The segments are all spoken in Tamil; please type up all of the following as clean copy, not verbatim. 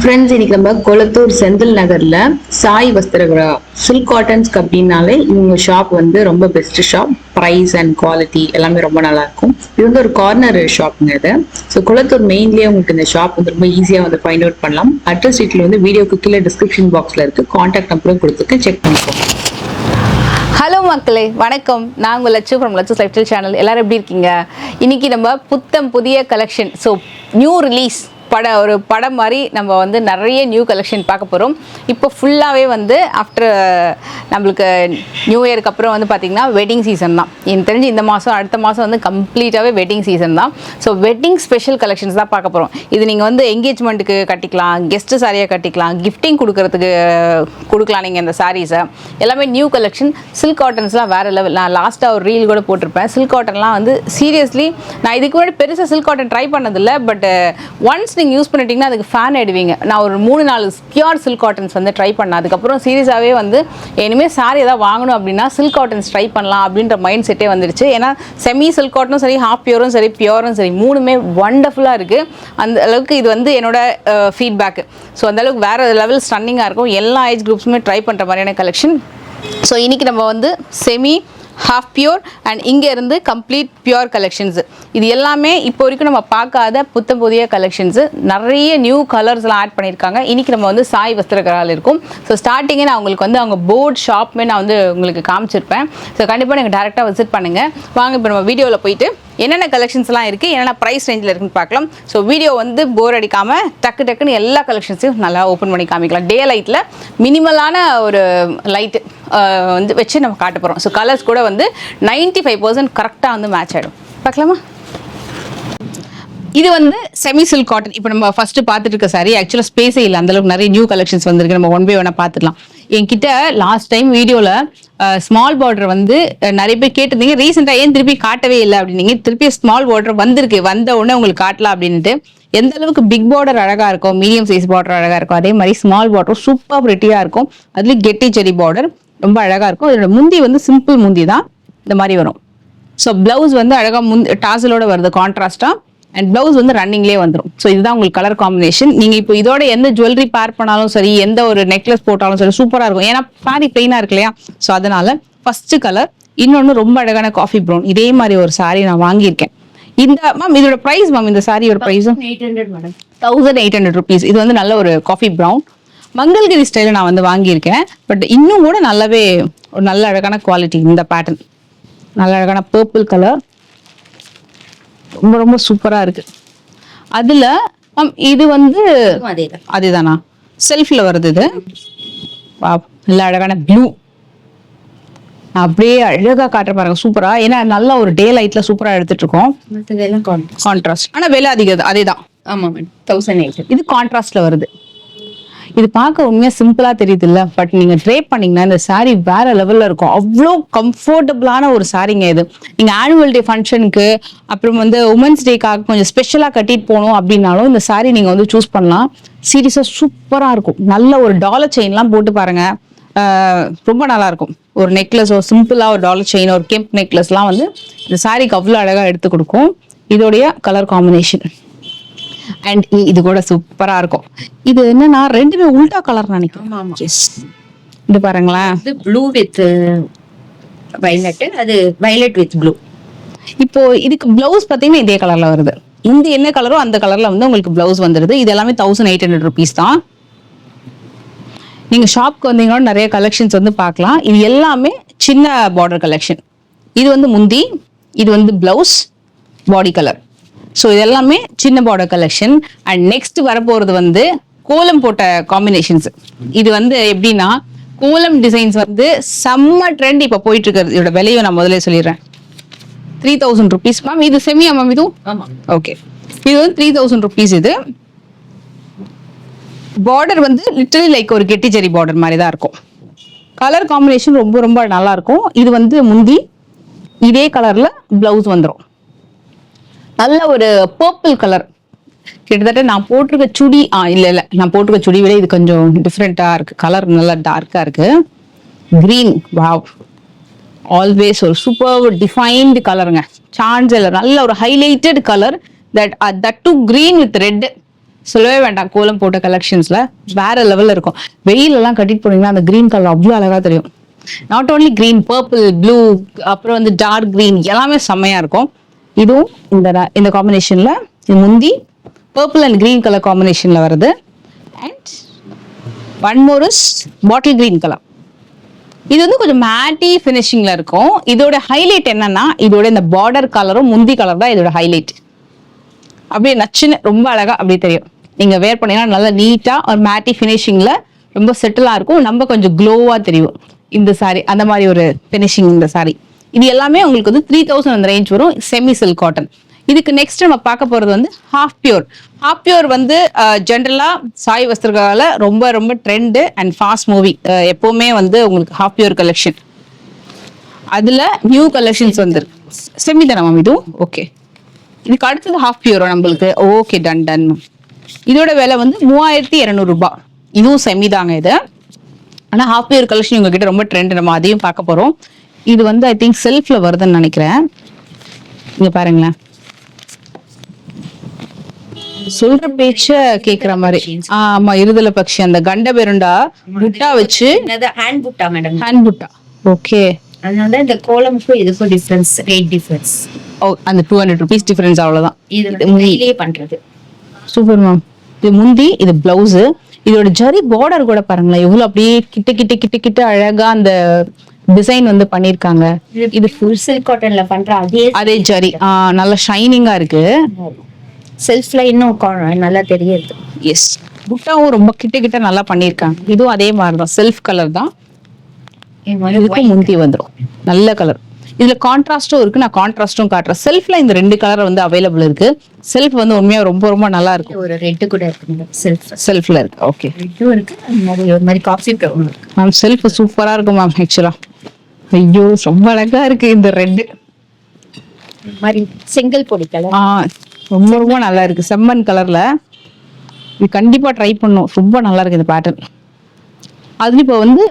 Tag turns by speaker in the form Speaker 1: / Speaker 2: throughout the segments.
Speaker 1: ஃப்ரெண்ட்ஸ், இன்னைக்கு நம்ம கொளத்தூர் செந்தில் நகர்ல சாய் வஸ்திரகரா சில்க் காட்டன்ஸ்க்கு அப்படின்னாலே இவங்க ஷாப் வந்து ரொம்ப best shop. Price and quality எல்லாமே ரொம்ப நல்லா இருக்கும். இது வந்து ஒரு கார்னர் ஷாப்ங்க இது. ஸோ கொளத்தூர் மெயின்லேயே உங்களுக்கு இந்த ஷாப் வந்து ரொம்ப ஈஸியாக வந்து ஃபைண்ட் அவுட் பண்ணலாம். அட்ரஸ் டீட்டெயில் வந்து வீடியோக்கு கீழே டிஸ்கிரிப்ஷன் பாக்ஸ்ல இருக்கு. கான்டாக்ட் நம்பரும் கொடுத்துருக்கு, செக் பண்ணிக்கோங்க.
Speaker 2: ஹலோ மக்களே, வணக்கம். நான் உங்கள் Latchu from Latchu lifestyle channel. எல்லாரும் எப்படி இருக்கீங்க? இன்னைக்கு நம்ம புதிய கலெக்ஷன், ஸோ நியூ ரிலீஸ் ஒரு படம் மாதிரி நம்ம வந்து நிறைய நியூ கலெக்ஷன் பார்க்க போகிறோம். இப்போ ஃபுல்லாகவே வந்து ஆஃப்டர் நம்மளுக்கு நியூ இயருக்கு அப்புறம் வந்து பார்த்திங்கன்னா வெட்டிங் சீசன் தான். எனக்கு தெரிஞ்சு இந்த மாதம் அடுத்த மாதம் வந்து கம்ப்ளீட்டாகவே வெட்டிங் சீசன் தான். ஸோ வெட்டிங் ஸ்பெஷல் கலெக்ஷன்ஸ் தான் பார்க்க போகிறோம். இது நீங்கள் வந்து என்கேஜ்மெண்ட்டுக்கு கட்டிக்கலாம், கெஸ்ட்டு சாரியாக கட்டிக்கலாம், கிஃப்டிங் கொடுக்கறதுக்கு கொடுக்கலாம். நீங்கள் இந்த சாரீஸை எல்லாமே நியூ கலெக்ஷன். சில்க் காட்டன்ஸ்லாம் வேறு லெவல். நான் லாஸ்ட்டாக ஒரு ரீல் கூட போட்டிருப்பேன். சில்க் காட்டன்லாம் வந்து சீரியஸ்லி நான் இதுக்கு முன்னாடி பெருசாக சில்க் காட்டன் ட்ரை பண்ணதில்லை. பட் ஒன்ஸ் நீங்கள் யூஸ் பண்ணிட்டீங்கன்னா அதுக்கு ஃபேன் ஆகிடுவீங்க. நான் ஒரு 3-4 பியூர் சில்க் காட்டன்ஸ் வந்து ட்ரை பண்ணேன். அதுக்கப்புறம் சீரியஸாகவே வந்து இனிமேல் சாரி ஏதாவது வாங்கணும் அப்படின்னா சில்க் காட்டன்ஸ் ட்ரை பண்ணலாம் அப்படின்ற மைண்ட் செட்டே வந்துடுச்சு. ஏன்னா செமி சில்க் காட்டனும் சரி, ஹாஃப் பியூரும் சரி, பியூரும் சரி, மூணுமே ஒண்டர்ஃபுல்லாக இருக்குது. அந்த அளவுக்கு இது வந்து என்னோட ஃபீட்பேக்கு. ஸோ அந்தளவுக்கு வேறு லெவல் ஸ்டன்னிங்காக இருக்கும். எல்லா ஏஜ் குரூப்ஸுமே ட்ரை பண்ணுற மாதிரியான கலெக்ஷன். ஸோ இன்றைக்கி நம்ம வந்து செமி, ஹாஃப் பியூர் அண்ட் இங்கே இருந்து கம்ப்ளீட் பியூர் கலெக்ஷன்ஸு. இது எல்லாமே இப்போ வரைக்கும் நம்ம பார்க்காத புதிய கலெக்ஷன்ஸு. நிறைய நியூ கலர்ஸ்லாம் ஆட் பண்ணியிருக்காங்க. இன்றைக்கி நம்ம வந்து சாய் வஸ்திரகரால் இருக்கும். ஸோ ஸ்டார்டிங்கே நான் உங்களுக்கு வந்து அவங்க போர்ட் ஷாப்புமே நான் வந்து உங்களுக்கு காமிச்சிருப்பேன். ஸோ கண்டிப்பாக நீங்கள் டேரெக்டாக விசிட் பண்ணுங்கள். வாங்க இப்போ நம்ம வீடியோவில் போயிட்டு என்னென்ன கலெக்ஷன்ஸ்லாம் இருக்குது, என்னென்ன ப்ரைஸ் ரேஞ்சில் இருக்குன்னு பார்க்கலாம். ஸோ வீடியோ வந்து போர் அடிக்காமல் டக்குன்னு எல்லா கலெக்ஷன்ஸையும் நல்லா ஓப்பன் பண்ணி காமிக்கலாம். டே லைட்டில் மினிமலான ஒரு லைட்டு வந்து வச்சு நம்ம காட்ட போகிறோம். ஸோ கலர்ஸ் கூட வந்து 95% கரெக்டாக வந்து மேட்ச் ஆகிடும். பார்க்கலாமா? இது வந்து செமி சில்க் காட்டன். இப்போ நம்ம ஃபர்ஸ்ட் பார்த்துட்டு இருக்க சாரி ஆக்சுவலாக ஸ்பேஸே இல்லை, அந்தளவுக்கு நிறைய நியூ கலெக்ஷன்ஸ் வந்துருக்கு. நம்ம ஒன் பை ஒன்னாக பார்த்துக்கலாம். என்கிட்ட லாஸ்ட் டைம் வீடியோவில் ஸ்மால் பார்டர் வந்து நிறைய பேர் கேட்டிருந்தீங்க. ரீசெண்டாக ஏன் திருப்பி காட்டவே இல்லை அப்படின்னீங்க. திருப்பி ஸ்மால் பார்டர் வந்திருக்கு, வந்த உடனே உங்களுக்கு காட்டலாம் அப்படின்ட்டு. எந்த அளவுக்கு பிக் பார்டர் அழகாக இருக்கும், மீடியம் சைஸ் பார்டர் அழகாக இருக்கும், அதே மாதிரி ஸ்மால் பார்டர் சூப்பர் பிரிட்டியாக இருக்கும். அதுலேயும் கெட்டி செரி பார்டர் ரொம்ப அழகாக இருக்கும். இதோட முந்தி வந்து சிம்பிள் முந்தி தான் இந்த மாதிரி வரும். ஸோ பிளவுஸ் வந்து அழகாக டாசலோட வருது கான்ட்ராஸ்டாக. அண்ட் பிளவுஸ் வந்து ரன்னிங்லேயே வந்துடும். ஸோ இதுதான் உங்களுக்கு கலர் காம்பினேஷன். நீங்கள் இப்போ இதோட எந்த ஜுவல்லரி பேர் பண்ணாலும் சரி, எந்த ஒரு நெக்லஸ் போட்டாலும் சரி சூப்பராக இருக்கும். ஏன்னா சாரி பிளெயினாக இருக்கு இல்லையா? ஸோ அதனால ஃபர்ஸ்ட் கலர். இன்னொன்று ரொம்ப அழகான காஃபி ப்ரௌன். இதே மாதிரி ஒரு சாரி நான் வாங்கியிருக்கேன். இந்த மேம் இதோட ப்ரைஸ் மேம், இந்த சாரியோட ப்ரைஸும் 1800 ருபீஸ். இது வந்து நல்ல ஒரு காஃபி ப்ரௌன் மங்கள்கிரி ஸ்டைலில் நான் வந்து வாங்கியிருக்கேன். பட் இன்னும் கூட நல்லாவே ஒரு நல்ல அழகான குவாலிட்டி. இந்த பேட்டர்ன் நல்ல அழகான பர்பிள் கலர், ரொம்ப ரொம்ப சூப்பராக இருக்குது. அதில் மேம் இது வந்து அதேதானா? செல்ஃபில் வருது இது. நல்ல அழகான ப்ளூ, அப்படியே அழகாக காட்டுற பாருங்க சூப்பராக. ஏன்னா நல்ல ஒரு டே லைட்டில் சூப்பராக எடுத்துட்டு இருக்கோம். கான்ட்ராஸ்ட், ஆனால் விலை அதிகம். அதே தான்.
Speaker 1: ஆமாம், 1800.
Speaker 2: இது கான்ட்ராஸ்டில் வருது. இது பார்க்க உண்மையாக சிம்பிளாக தெரியுது இல்லை? பட் நீங்கள் ட்ரேப் பண்ணிங்கன்னா இந்த சாரீ வேற லெவலில் இருக்கும். அவ்வளோ கம்ஃபர்டபுளான ஒரு சாரீங்க இது. நீங்கள் ஆனுவல் டே ஃபங்க்ஷனுக்கு, அப்புறம் வந்து உமன்ஸ் டேக்காக கொஞ்சம் ஸ்பெஷலாக கட்டிட்டு போகணும் அப்படின்னாலும் இந்த சாரீ நீங்கள் வந்து சூஸ் பண்ணலாம். சீரியஸாக சூப்பராக இருக்கும். நல்ல ஒரு டாலர் செயின்லாம் போட்டு பாருங்க, ரொம்ப நல்லா இருக்கும். ஒரு நெக்லஸ், ஒரு சிம்பிளாக ஒரு டாலர் செயின், ஒரு கெம்ப் நெக்லஸ்லாம் வந்து இந்த சாரீக்கு அவ்வளோ அழகாக எடுத்து கொடுக்கும். இதோடைய கலர் காம்பினேஷன் அண்ட் இது கூட சூப்பரா இருக்கும். இது என்னன்னா ரெண்டுமே உல்டா கலர் நினைக்கிறேன். இது பாருங்களேன்,
Speaker 1: ப்ளூ வித் வயலட், அது வயலட் வித் ப்ளூ.
Speaker 2: இப்போ இதுக்கு பிளவுஸ் பாத்தீங்கன்னா இதே கலர்ல வருது. இந்த என்ன கலரோ அந்த கலர்ல வந்து உங்களுக்கு பிளவுஸ் வந்துருது. இது எல்லாமே 1800 ருபீஸ் தான். நீங்க ஷாப்க்கு வந்தீங்கன்னா நிறைய கலெக்ஷன்ஸ் வந்து பார்க்கலாம். இது எல்லாமே சின்ன பார்டர் கலெக்ஷன். இது வந்து முந்தி, இது வந்து பிளவுஸ், பாடி கலர். ஸோ இது எல்லாமே சின்ன பார்டர் கலெக்ஷன். அண்ட் நெக்ஸ்ட் வரப்போறது வந்து கோலம் போட்ட காம்பினேஷன்ஸ். இது வந்து எப்படின்னா கோலம் டிசைன்ஸ் வந்து செம்ம ட்ரெண்ட் இப்போ போயிட்டு இருக்கிறது. இதோட விலையும் நான் முதல்ல சொல்லிடுறேன். 3000 ருபீஸ் மேம். இது செமியா மேம்? இதுவும் ஓகே. இது வந்து 3000 ருபீஸ். இது பார்டர் வந்து லிட்டரலி லைக் ஒரு கெட்டிச்செரி பார்டர் மாதிரி தான் இருக்கும். கலர் காம்பினேஷன் ரொம்ப ரொம்ப நல்லா இருக்கும். இது வந்து முந்தி, இதே கலர்ல பிளவுஸ் வந்துடும். நல்ல ஒரு பர்பிள் கலர். கிட்டத்தட்ட நான் போட்டிருக்க சுடி இல்லை நான் போட்டிருக்க சுடி விட இது கொஞ்சம் டிஃப்ரெண்ட்டாக இருக்குது. கலர் நல்லா டார்க்காக இருக்குது. க்ரீன், வாவ், ஆல்வேஸ் ஒரு சூப்பர் டிஃபைன்டு கலருங்க. சான்ஸ் இல்லை, நல்ல ஒரு highlighted colour. That to green with red. சொல்லவே வேண்டாம், கோலம் போட்ட கலெக்ஷன்ஸ்ல வேற லெவல்ல இருக்கும். வெயிலெல்லாம் கட்டிட்டு போனீங்கன்னா அந்த கிரீன் கலர் அவ்வளோ அழகா தெரியும். Not only green, purple, blue, அப்புறம் வந்து டார்க் கிரீன் எல்லாமே செம்மையா இருக்கும். இதுவும் இந்த காம்பினேஷன்ல முந்தி பர்பிள் அண்ட் கிரீன் கலர் காம்பினேஷன்ல வருது. And one more is bottle green colour. இது வந்து கொஞ்சம் மேட்டி ஃபினிஷிங்ல இருக்கும். இதோட ஹைலைட் என்னன்னா இதோட இந்த பார்டர் கலரும் முந்தி கலர் தான் இதோட ஹைலைட். அப்படியே நச்சுன்னு ரொம்ப அழகா அப்படியே தெரியும். நீங்க வேர் பண்ணீங்கன்னா நல்லா நீட்டா ஒரு மேட்டி ஃபினிஷிங்ல ரொம்ப செட்டிலா இருக்கும். நம்ம கொஞ்சம் க்ளோவா தெரியும் இந்த சாரி. அந்த மாதிரி ஒரு ஃபினிஷிங் இந்த சாரி. இது எல்லாமே உங்களுக்கு வந்து 3000 அந்த ரேஞ்ச் வரும். Semi silk cotton. இதுக்கு நெக்ஸ்ட் நம்ம பார்க்க போறது வந்து ஹாஃப் பியூர். ஹாஃப் பியூர் வந்து ஜென்ரலா சாய் வஸ்திரகால ரொம்ப ரொம்ப ட்ரெண்ட் அண்ட் ஃபாஸ்ட் மூவிங். எப்பவுமே வந்து உங்களுக்கு ஹாஃப் பியூர் கலெக்ஷன் அதுல நியூ கலெக்ஷன்ஸ் வந்து செமி தானே மேம் இதுவும்? ஓகே, இதுக்கு அடுத்தது ஹாஃப் பியூரோ நம்மளுக்கு? Okay, done done. இதோட விலை வந்து 3200 ரூபாய். இதுவும் செமி தாங்க இது. ஆனா ஹாஃப் பியூர் கலெக்ஷன் உங்ககிட்ட ரொம்ப ட்ரெண்ட். நம்ம அதையும் பார்க்க போறோம். இது வந்து ஐ திங்க் செல்ஃப்ல வருதுன்னு நினைக்கிறேன். இங்க பாருங்களேன், சொல்ற பேச்ச கேக்குற மாதிரி. ஆமா, இருதல பக்ஷி அந்த கண்ட பெருண்டா புட்டா வச்சு
Speaker 3: ஹேண்ட் புட்டா மேடம்.
Speaker 2: ஹேண்ட் புட்டா. ஓகே,
Speaker 3: அதனால இந்த கோலமுக்கும் இதுக்கும் டிஃபரன்ஸ், ரேட் டிஃபரன்ஸ்.
Speaker 2: ஓ, அந்த 200 rupees டிஃபரன்ஸ், அவ்வளவுதான்.
Speaker 3: இது கையிலேயே பண்றது.
Speaker 2: Super ma'am. இது முந்தி, இது பிளவுஸ். இதோட ஜரி பார்டர் கூட பாருங்களேன் எவ்வளவு அப்படியே கிட்ட கிட்ட கிட்ட கிட்ட அழகா அந்த டிசைன் வந்து பண்ணிருக்காங்க.
Speaker 3: இது ஃபுல் சில்க் காட்டன்ல பண்ற
Speaker 2: அதே ஜரி நல்ல ஷைனிங்கா இருக்கு.
Speaker 3: செல்ஃப்ல இன்னும் நல்லா தெரியுது.
Speaker 2: எஸ், புட்டாவும் ரொம்ப கிட்ட கிட்ட நல்லா பண்ணிருக்காங்க. இதுவும் அதே மாதிரிதான், செல்ஃப் கலர் தான். இதுக்கும் முந்தி வந்துடும் நல்ல கலர். இதுல கான்ட்ராஸ்டும் இருக்கு, நான் கான்ட்ராஸ்டும் காட்டுறேன். செல்ஃப்ல இந்த 2 கலர் வந்து அவைலபிள் இருக்கு. செல்ஃப் வந்து உண்மையா ரொம்ப ரொம்ப நல்லா இருக்கும்.
Speaker 3: ஒரு ரெட் கூட இருக்கு
Speaker 2: செல்ஃப்ல இருக்கு. ஓகே,
Speaker 3: ரெட்டும் இருக்கு, ஒரு மாதிரி காஃபி ப்ரவுன் இருக்கு.
Speaker 2: மேம் செல்ஃப் சூப்பரா இருக்கும் மேம். ஆக்சுவலா ஐயோ ரொம்ப அழகா இருக்கு இந்த ரெட்
Speaker 3: மாதிரி செங்கல் பொடி கலர்.
Speaker 2: ரொம்ப ரொம்ப நல்லா இருக்கு. செம்மண் கலர்ல இது கண்டிப்பா ட்ரை பண்ணும். ரொம்ப நல்லா இருக்கு இந்த பேட்டர்ன். அது இப்போ வந்து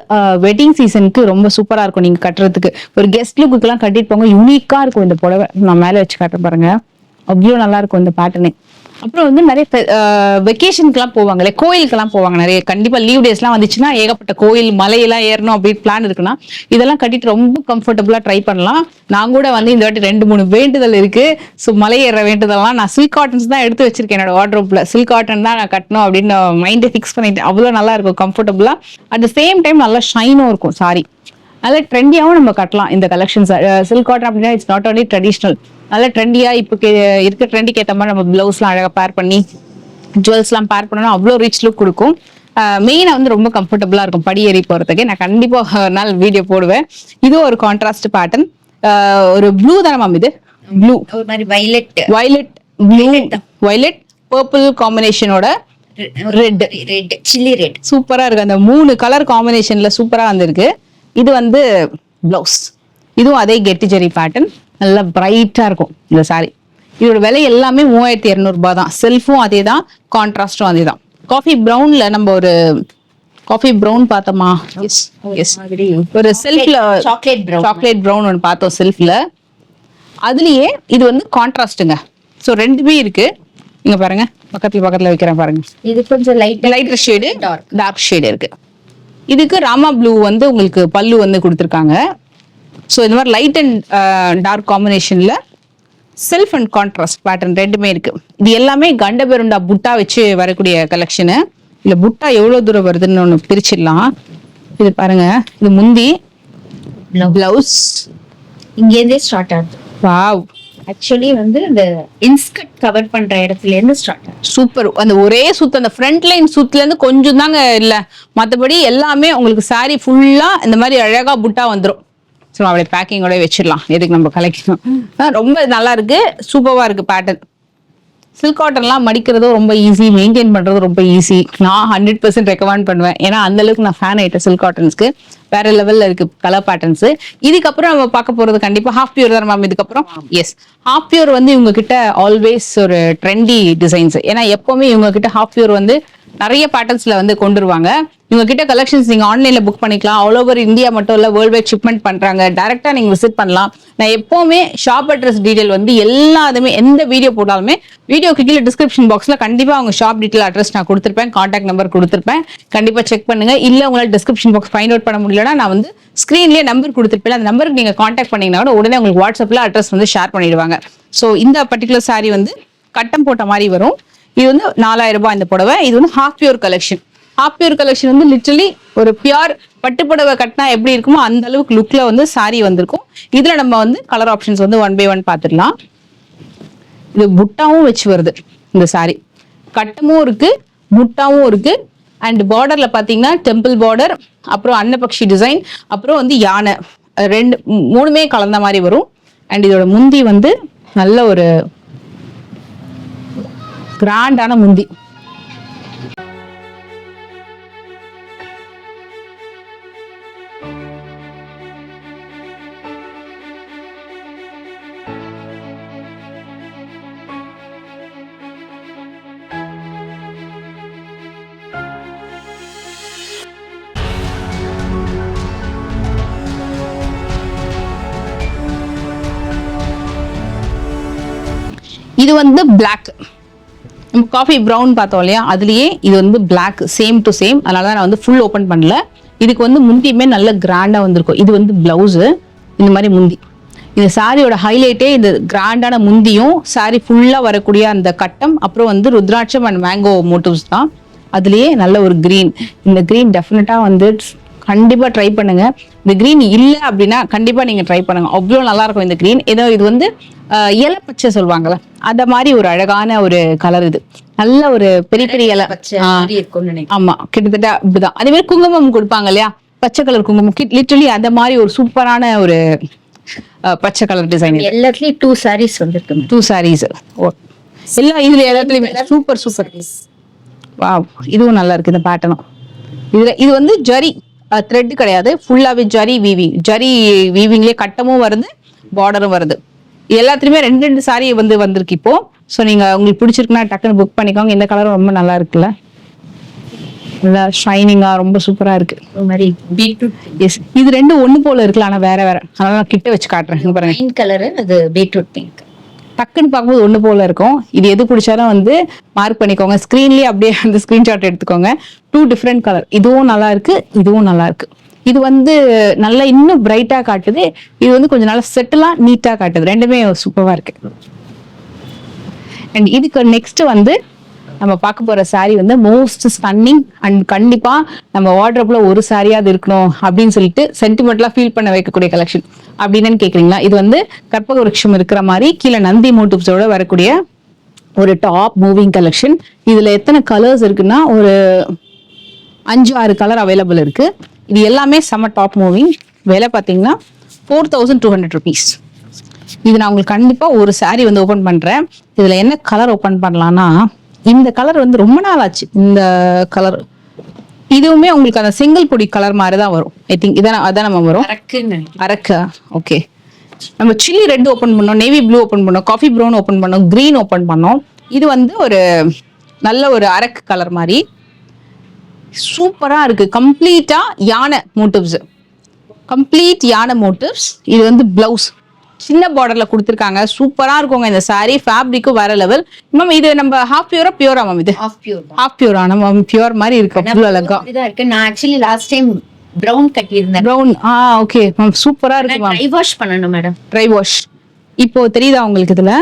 Speaker 2: வெட்டிங் சீசனுக்கு ரொம்ப சூப்பரா இருக்கும். நீங்க கட்டுறதுக்கு ஒரு கெஸ்ட் லுக்கு எல்லாம் கட்டிட்டு போங்க. யூனிக்கா இருக்கும் இந்த புடவை. நான் மேல வச்சு காட்டுறேன் பாருங்க, அவ்வளோ நல்லா இருக்கும் இந்த பேட்டர்னே. அப்புறம் வந்து நிறைய வெக்கேஷனுக்குலாம் போவாங்களே, கோயிலுக்கெல்லாம் போவாங்க நிறைய. கண்டிப்பா லீவ் டேஸ்லாம் வந்துச்சுன்னா ஏகப்பட்ட கோயில் மலையெல்லாம் ஏறணும் அப்படின்னு பிளான் இருக்குன்னா இதெல்லாம் கட்டிட்டு ரொம்ப கம்ஃபர்டபுளா ட்ரை பண்ணலாம். நான் கூட வந்து இந்த வாட்டி 2-3 வேண்டுதல் இருக்கு. ஸோ மலை ஏற வேண்டுதல்லாம் நான் சில்க் காட்டன்ஸ் தான் எடுத்து வச்சிருக்கேன் என்னோட வார்ட்ரோப்ல. சில்க் காட்டன் தான் நான் கட்டணும் அப்படின்னு மைண்டை ஃபிக்ஸ் பண்ணிட்டேன். அவ்வளோ நல்லா இருக்கும் கம்ஃபர்டபுளா. அட் த சேம் டைம் நல்லா ஷைனும் இருக்கும் சாரி. நல்ல ட்ரெண்டியாவும் நம்ம கட்டலாம் இந்த கலெக்ஷன்ஸ். சில்க் காட்டன் அப்படின்னா இட்ஸ் நாட் ஒன்லி ட்ரெடிஷ்னல், நல்ல ட்ரெண்டியா இப்போ இருக்க ட்ரெண்டிக்கு ஏற்ற மாதிரி நம்ம பிளவுஸ்லாம் அழகாக பேர் பண்ணி ஜுவல்ஸ்லாம் பேர் பண்ணணும். அவ்வளோ ரிச் லுக் கொடுக்கும். மெயினாக வந்து ரொம்ப கம்ஃபர்டபுளாக இருக்கும் படி ஏறி போகிறதுக்கு. நான் கண்டிப்பாக ஒரு நாள் வீடியோ போடுவேன். இதுவும் ஒரு கான்ட்ராஸ்ட் பேட்டர்ன். ஒரு ப்ளூ தானே மேம் இது? ப்ளூ,
Speaker 3: ஒரு மாதிரி வயலட்
Speaker 2: ப்ளூ, வயலட் பர்பிள் காம்பினேஷனோட ரெட்
Speaker 3: சில்லி ரெட்
Speaker 2: சூப்பரா இருக்கு. அந்த 3 கலர் காம்பினேஷன்ல சூப்பரா வந்திருக்கு. இது வந்து பிளவுஸ். இதுவும் அதே கெட்டி ஜெரி பேட்டர்ன், நல்லா பிரைட்டா இருக்கும் இந்த சாரி. இதோட விலை எல்லாமே 3200 ரூபாய் தான். செல்ஃபும் அதே தான், கான்ட்ராஸ்டும் அதே தான். காஃபி ப்ரௌன்ல நம்ம ஒரு காஃபி ப்ரௌன் பார்த்தோமா? எஸ் எஸ், ஒரு செல்ஃப்ல சாக்லேட் ப்ரௌன் ஒன்று பார்த்தோம் செல்ஃப்ல. அதுலயே இது வந்து கான்ட்ராஸ்ட்டுங்க. ஸோ 2மே இருக்கு. இங்க பாருங்க, பக்கத்துல வைக்கிறேன் பாருங்க. இது கொஞ்சம் லைட்டர் ஷேடு, டார்க் ஷேடு இருக்கு. இதுக்கு ராமா ப்ளூ வந்து உங்களுக்கு பல்லு வந்து கொடுத்துருக்காங்க. ஸோ இந்த மாதிரி லைட் அண்ட் டார்க் காம்பினேஷன்ல செல்ஃப் அண்ட் கான்ட்ராஸ்ட் பேட்டர்ன் 2மே இருக்கு. இது எல்லாமே கண்ட பெருண்டா புட்டா வச்சு வரக்கூடிய கலெக்ஷனு. இல்ல புட்டா எவ்வளவு தூரம் வருதுன்னு ஒன்று பிரிச்சிடலாம். இது பாருங்க, இது முந்தி, பிளவுஸ்
Speaker 3: இங்கேருந்தே ஸ்டார்ட் ஆகுது.
Speaker 2: வாவ்,
Speaker 3: ஆக்சுவலி வந்து இந்த இன்ஸ்கர்ட் கவர் பண்ற இடத்துல இருந்து ஸ்டார்ட் ஆகுது.
Speaker 2: சூப்பர். அந்த ஒரே சுத்து, அந்த ஃப்ரண்ட் லைன் சுத்துல இருந்து கொஞ்சம் தாங்க இல்ல, மற்றபடி எல்லாமே உங்களுக்கு சாரி ஃபுல்லா இந்த மாதிரி அழகா புட்டா வந்துடும். ஸோ அப்படியே பேக்கிங்கோட வச்சிடலாம், எதுக்கு நம்ம கலெக்ஷன். ரொம்ப நல்லா இருக்கு, சூப்பரா இருக்கு பேட்டர்ன். சில்க் காட்டன்லாம் மடிக்கிறதும் ரொம்ப ஈஸி, மெயின்டைன் பண்றது ரொம்ப ஈஸி. நான் 100% ரெக்கமெண்ட் பண்ணுவேன். ஏன்னா அந்த அளவுக்கு நான் ஃபேன் ஆயிட்டேன் சில்க் காட்டன்ஸ்க்கு. வேற லெவல்ல இருக்கு கலர் பேட்டர்ன்ஸ். இதுக்கப்புறம் நம்ம பார்க்க போறது கண்டிப்பா ஹாஃப் பியூர் தான் மேம். இதுக்கப்புறம் எஸ், ஹாஃப் பியூர் வந்து இவங்க கிட்ட ஆல்வேஸ் ஒரு ட்ரெண்டி டிசைன்ஸ். ஏன்னா எப்பவுமே இவங்க கிட்ட ஹாஃப் பியூர் வந்து நிறைய பேட்டர்ன்ஸ்ல வந்து கொண்டு வருவாங்க. இவங்க கிட்ட கலெக்ஷன்ஸ் நீங்க ஆன்லைன்ல புக் பண்ணிக்கலாம். ஆல் ஓவர் இந்தியா மட்டும் இல்ல, வேர்ல்ட் வைட் ஷிப்மெண்ட் பண்றாங்க. டைரக்டா நீங்க விசிட் பண்ணலாம். நான் எப்பவுமே ஷாப் அட்ரஸ் டீடைல் வந்து எல்லாத்துமே எந்த வீடியோ போட்டாலுமே வீடியோக்கு கீழே டிஸ்கிரிப்ஷன் பாக்ஸ்ல கண்டிப்பா அவங்க ஷாப் டீடைல் அட்ரஸ் நான் கொடுத்துருப்பேன், கான்டாக்ட் நம்பர் கொடுத்துருப்பேன். கண்டிப்பா செக் பண்ணுங்க. இல்ல உங்களால டிஸ்கிரிப்ஷன் பாக்ஸ் ஃபைண்ட் அவுட் பண்ண முடியலன்னா நான் வந்து ஸ்கிரீன்லயே நம்பர் கொடுத்துருப்பேன். அந்த நம்பருக்கு நீங்க கான்டாக்ட் பண்ணீங்கன்னா கூட உடனே உங்களுக்கு வாட்ஸ்அப்ல அட்ரஸ் வந்து ஷேர் பண்ணிடுவாங்க. ஸோ இந்த பர்டிகுலர் சாரி வந்து கட்டம் போட்ட மாதிரி வரும். இது வந்து 4000 ரூபாய் இந்த புடவை. இது வந்து half pure collection. Half pure collection வந்து லிட்டரலி ஒரு பியூர் பட்டு புடவை கட்டினா எப்படி இருக்குமோ அந்த அளவுக்கு லுக்ல வந்து சாரி வந்திருக்கும். இதுல நம்ம வந்து கலர் ஆப்ஷன்ஸ் வந்து 1 by 1 பார்த்துடலாம். இது புட்டாவும் வச்சு வருது இந்த சாரி. கட்டமும் இருக்கு, புட்டாவும் இருக்கு. அண்ட் பார்டர்ல பாத்தீங்கன்னா டெம்பிள் பார்டர், அப்புறம் அன்னபக்ஷி டிசைன், அப்புறம் வந்து யானை, மூணுமே கலந்த மாதிரி வரும். அண்ட் இதோட முந்தி வந்து நல்ல ஒரு கிராண்டான முந்தி. இது வந்து பிளாக், நம்ம காஃபி ப்ரௌன் பார்த்தோம் இல்லையா, அதுலயே இது வந்து பிளாக் சேம் டு சேம். அதனால தான் நான் வந்து ஃபுல் ஓப்பன் பண்ணல. இதுக்கு வந்து முந்தியுமே நல்ல கிராண்டா வந்திருக்கும். இது வந்து பிளவுஸ், இந்த மாதிரி முந்தி. இந்த சாரியோட ஹைலைட்டே இந்த கிராண்டான முந்தியும் சாரி ஃபுல்லா வரக்கூடிய அந்த கட்டம், அப்புறம் வந்து ருத்ராட்சம் அண்ட் மேங்கோ மோட்டிவ்ஸ் தான். அதுலயே நல்ல ஒரு கிரீன். இந்த கிரீன் டெஃபினட்டா வந்து கண்டிப்பா ட்ரை பண்ணுங்க. இந்த கிரீன் இல்ல அப்படின்னா கண்டிப்பா நீங்க ட்ரை பண்ணுங்க. அவ்வளோ நல்லா இருக்கும் இந்த கிரீன். ஏதோ இது வந்து இலை பச்சை சொல்லுவாங்கல்ல, அந்த மாதிரி ஒரு அழகான ஒரு கலர். இது நல்ல ஒரு பெரிய பெரிய இலை. ஆமா, கிட்டத்தட்ட இப்படிதான். அதே மாதிரி குங்குமம் கொடுப்பாங்க இல்லையா, பச்சை கலர் குங்குமம், லிட்டரலி அந்த மாதிரி ஒரு சூப்பரான ஒரு பச்சை கலர் டிசைன்.
Speaker 3: எல்லாத்துலயும் 2 sarees வந்திருக்கு.
Speaker 2: 2 sarees எல்லாம் இதுல எல்லாத்துலயுமே சூப்பர் சூப்பர். வாவ், இதுவும் நல்லா இருக்கு இந்த பேட்டர்னும். இது வந்து ஜரி த்ரெட் கிடையாது, ஃபுல்லாவே ஜரி வீவிங். ஜரி வீவிங்லயே கட்டமும் வருது, பார்டரும் வருது. எல்லாத்துலயுமே 2 சாரி வந்து வந்திருக்கு இப்போ. ஸோ நீங்க உங்களுக்கு பிடிச்சிருக்குன்னா டக்குன்னு புக் பண்ணிக்கோங்க. இந்த கலரும் ரொம்ப நல்லா இருக்குல்ல, நல்லா ஷைனிங்கா ரொம்ப சூப்பரா இருக்கு. எஸ், இது 2 ஒண்ணு போல இருக்குல்ல, ஆனா வேற வேற. அதனால நான் கிட்ட வச்சு காட்டுறேன் பாருங்க.
Speaker 3: பிங்க் கலர், அது பீட்ரூட் பிங்க்.
Speaker 2: டக்குன்னு பார்க்கும்போது ஒண்ணு போல இருக்கும். இது எது பிடிச்சாலும் வந்து மார்க் பண்ணிக்கோங்க. ஸ்கிரீன்லயே அப்படியே அந்த ஸ்கிரீன்ஷாட் எடுத்துக்கோங்க. 2 டிஃப்ரெண்ட் கலர். இதுவும் நல்லா இருக்கு, இதுவும் நல்லா இருக்கு. இது வந்து நல்லா இன்னும் பிரைட்டா காட்டுது. இது வந்து கொஞ்சம் நல்லா செட்டிலா நீட்டா காட்டுது. ரெண்டுமே சூப்பரா இருக்கு. அண்ட் இதுக்கு நெக்ஸ்ட் வந்து நம்ம பார்க்க போற சாரி வந்து மோஸ்ட் ஸ்டன்னிங் அண்ட் கண்டிப்பா நம்ம வார்ட்ரோப்ல ஒரு சாரியாவது இருக்கணும் அப்படின்னு சொல்லிட்டு சென்டிமெண்ட்லா ஃபீல் பண்ண வைக்கக்கூடிய கலெக்ஷன். அப்படின்னு கேக்குறீங்களா? இது வந்து கற்பக விருட்சம் இருக்கிற மாதிரி கீழே நந்தி மோட்டிவ்ஸோட வரக்கூடிய ஒரு டாப் மூவிங் கலெக்ஷன். இதுல எத்தனை கலர்ஸ் இருக்குன்னா ஒரு 5-6 கலர் அவைலபிள் இருக்கு. இது எல்லாமே செம டாப் மூவிங். விலை பார்த்தீங்கன்னா 4200 rupees. இது நான் உங்களுக்கு கண்டிப்பா ஒரு சாரி வந்து ஓபன் பண்றேன். இதுல என்ன கலர் ஓபன் பண்ணலாம்னா, இந்த கலர் வந்து ரொம்ப நாள் ஆச்சு. இந்த கலர் இதுவுமே உங்களுக்கு அந்த சிங்கிள் பொடி கலர் மாதிரி தான் வரும். ஐ திங்க் அதான் நம்ம வரும். அரக்கு. ஓகே, நம்ம சில்லி ரெட் ஓபன் பண்ணோம், நேவி ப்ளூ ஓபன் பண்ணோம், காஃபி ப்ரௌன் ஓபன் பண்ணோம், கிரீன் ஓபன் பண்ணோம். இது வந்து ஒரு நல்ல ஒரு அரக்கு கலர் மாதிரி சூப்பரா இருக்கு. கம்ப்ளீட்டா யானை மோட்டிவ்ஸ், கம்ப்ளீட் யானை மோட்டிவ்ஸ். இது வந்து பிளவுஸ் சின்ன பார்டர்ல கொடுத்துருக்காங்க. சூப்பரா இருக்குங்க இந்த சாரி. ஃபேப்ரிக்கும் வேற லெவல். மேம் இது நம்ம ஹாஃப் பியூரா மேம்? இது ஹாஃப் பியூரா? நம்ம பியூர் மாதிரி இருக்கு. அவ்வளவு அழகா இருக்கு.
Speaker 3: நான் ஆக்சுவலி லாஸ்ட் டைம் பிரவுன் கட்டியிருந்தேன்.
Speaker 2: பிரவுன். ஓகே மேம், சூப்பரா இருக்கு மேம்.
Speaker 3: ட்ரை வாஷ் பண்ணனும் மேடம்.
Speaker 2: Dry wash. இப்போ தெரியுதா உங்களுக்கு இதுல?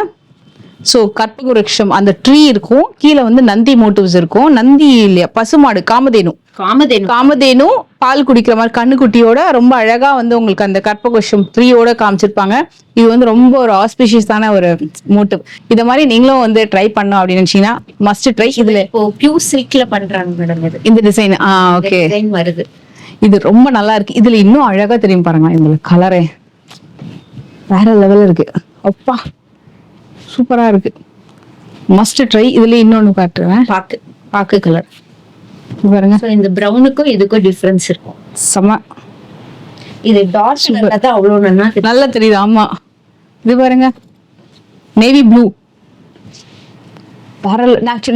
Speaker 2: சோ கற்பக விருட்சம் அந்த ட்ரீ இருக்கும், கீழே வந்து நந்தி மோட்டிவ்ஸ் இருக்கும். நந்தி இல்லையா, பசுமாடு, காமதேனு பால் குடிக்கிற மாதிரி கண்ணுக்குட்டியோட ரொம்ப அழகா வந்து உங்களுக்கு அந்த கற்பக விருட்சம் ட்ரீயோட காமிச்சிருப்பாங்க. இது வந்து ரொம்ப ஒரு ஆஸ்பிஷியஸான ஒரு மோட்டிவ். இத மாதிரி நீங்களும் வந்து ட்ரை பண்ணணும் அப்படின்னு நினைச்சீங்கன்னா மஸ்ட் ட்ரை. இதுல
Speaker 3: பியூர் சில்க்ல பண்றாங்க மேடம்
Speaker 2: இந்த டிசைன். ஓகே,
Speaker 3: டிசைன் வருது.
Speaker 2: இது ரொம்ப நல்லா இருக்கு. இதுல இன்னும் அழகா தெரியும் பாருங்க. இந்த கலரே வேற லெவல்ல இருக்கு. அப்பா சூப்பரா இருக்கு, மஸ்ட் ட்ரை. இதுல இன்னொன்னு காட்டுறேன், பாக்கு கலர் பாருங்க.
Speaker 3: இந்த பிரவுனுக்கும் இதுக்கும் டிஃபரன்ஸ் இருக்கும்.
Speaker 2: செம.
Speaker 3: இது டார்க் கலர்ல தான் அவ்வளவு நல்லா தெரியுது.
Speaker 2: ஆமா, இது பாருங்க நேவி ப்ளூ.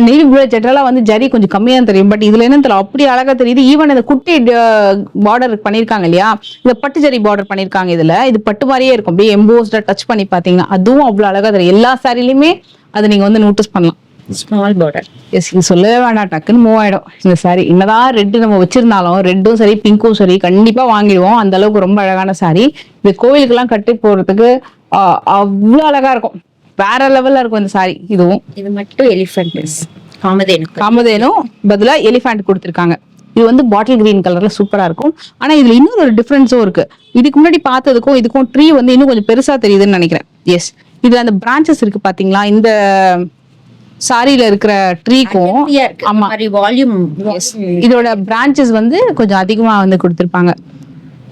Speaker 2: நேவி ப்ளூ ஜென்ரலாக வந்து ஜரி கொஞ்சம் கம்மியாக தான் தெரியும். பட் இதுல என்ன தெரியல, அப்படி அழகா தெரியுது. ஈவன் இந்த குட்டி பார்டர் பண்ணியிருக்காங்க இல்லையா, இந்த பட்டு ஜரி பார்டர் பண்ணியிருக்காங்க. இதுல இது பட்டு மாதிரியே இருக்கும், அப்படியே எம்போஸ்டா டச் பண்ணி பார்த்தீங்கன்னா அதுவும் அவ்வளோ அழகா தெரியும். எல்லா சாரிலையுமே அதை நீங்க வந்து நோட்டீஸ் பண்ணலாம்.
Speaker 3: Small border.
Speaker 2: எஸ், இது சொல்லவே வேண்டாம், டக்குன்னு மூவ் ஆயிடும் இந்த சாரி. என்னதான் ரெட்டு நம்ம வச்சிருந்தாலும், ரெட்டும் சரி பிங்க்கும் சரி கண்டிப்பா வாங்கிடுவோம். அந்த அளவுக்கு ரொம்ப அழகான சாரி. இது கோவிலுக்கெல்லாம் கட்டி போறதுக்கு அவ்வளோ அழகா இருக்கும், வேற லெவல்ல இருக்கும் இந்த சாரி. இதுவும்
Speaker 3: இது மட்டும் எலிஃபென்ட்
Speaker 2: காமதேனும் பதிலா எலிஃபண்ட் கொடுத்துருக்காங்க. இது வந்து பாட்டில் கிரீன் கலர்ல சூப்பரா இருக்கும். ஆனா இதுல இன்னொரு ஒரு டிஃபரன்ஸும் இருக்கு. இதுக்கு முன்னாடி பார்த்ததுக்கும் இதுக்கும் ட்ரீ வந்து இன்னும் கொஞ்சம் பெருசா தெரியுதுன்னு நினைக்கிறேன். எஸ், இதுல அந்த பிரான்ச்சஸ் இருக்கு பாத்தீங்களா, இந்த சாரியில இருக்கிற ட்ரீக்கும். ஆமா,
Speaker 3: வால்யூம்.
Speaker 2: இதோட பிரான்ச்சஸ் வந்து கொஞ்சம் அதிகமா வந்து கொடுத்துருப்பாங்க.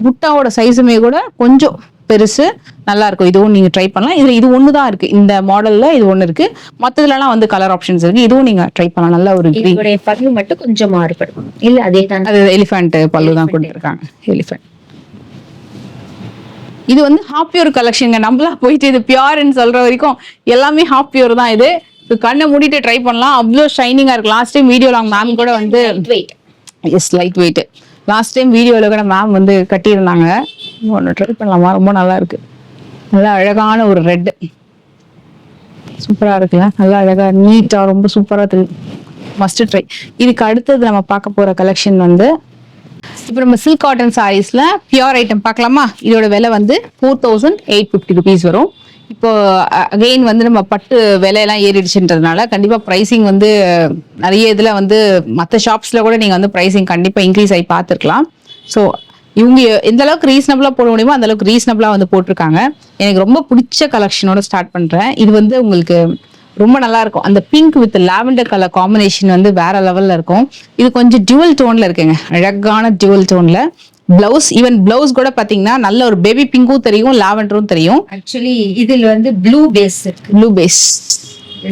Speaker 2: புட்டாவோட சைஸுமே கூட கொஞ்சம் பெருசு, நல்லா இருக்கும். இதுவும் நீங்க ட்ரை பண்ணலாம். இதுல இது ஒண்ணுதான் இருக்கு, இந்த மாடல்ல இது ஒண்ணு இருக்கு. மத்ததுலாம் வந்து கலர் ஆப்ஷன்ஸ் இருக்கு. இதுவும் நீங்க ட்ரை பண்ணலாம். நல்ல ஒரு
Speaker 3: இதோட பல்லு மட்டும் கொஞ்சம் மாறுபடும். இல்ல அதே தான்,
Speaker 2: அது எலிஃபண்ட் பல்லு தான் கொடுத்துருக்காங்க. எலிஃபண்ட் இது வந்து ஹாஃப் பியூர் கலெக்ஷன். நம்மளா போயிட்டு இது பியூர்ன்னு சொல்ற வரைக்கும் எல்லாமே ஹாஃப் பியூர் தான். இது கண்ணை மூடிட்டு ட்ரை பண்ணலாம், அவ்வளோ ஷைனிங்கா இருக்கு. லாஸ்ட் டைம் வீடியோல அவங்க மேம் கூட வந்து yes light weight, last time வீடியோல கூட மேம் வந்து கட்டியிருந்தாங்க. ஒன்று ட்ரை பண்ணலாமா, ரொம்ப நல்லா இருக்கு. நல்லா அழகான ஒரு ரெட், சூப்பரா இருக்குல்ல, நல்லா அழகா நீட்டா ரொம்ப சூப்பரா தெரியும். Must try. இதுக்கு அடுத்தது நம்ம பார்க்க போற கலெக்ஷன் வந்து இப்போ நம்ம சில்க் காட்டன் சாரீஸ்ல பியூர் ஐட்டம் பார்க்கலாமா. இதோட விலை வந்து 4850 rupees வரும். இப்போ அகெயின் வந்து நம்ம பட்டு விலையெல்லாம் ஏறிடுச்சுன்றதுனால கண்டிப்பா ப்ரைசிங் வந்து நிறைய இதுல வந்து மற்ற ஷாப்ஸ்ல கூட நீங்க வந்து ப்ரைசிங் கண்டிப்பா இன்க்ரீஸ் ஆகி பார்த்துருக்கலாம். ஸோ இவங்க எந்த அளவுக்கு ரீசனபிளா போட முடியுமோ அந்த அளவுக்கு ரீசனபிளா வந்து போட்டிருக்காங்க. எனக்கு ரொம்ப பிடிச்ச கலெக்ஷனோட ஸ்டார்ட் பண்றேன். இது வந்து உங்களுக்கு ரொம்ப நல்லா இருக்கும். அந்த pink with lavender colour combination வந்து வேற லெவல்ல இருக்கும். இது கொஞ்சம் டியூவல் டோன்ல இருக்குங்க, அழகான டியூவல் டோன்ல. பிளவுஸ், ஈவன் பிளவுஸ் கூட பாத்தீங்கன்னா நல்ல ஒரு பேபி பிங்க்கும் தெரியும், லாவெண்டரும் தெரியும்.
Speaker 3: ஆக்சுவலி இதுல வந்து ப்ளூ பேஸ் இருக்கு,
Speaker 2: ப்ளூ பேஸ்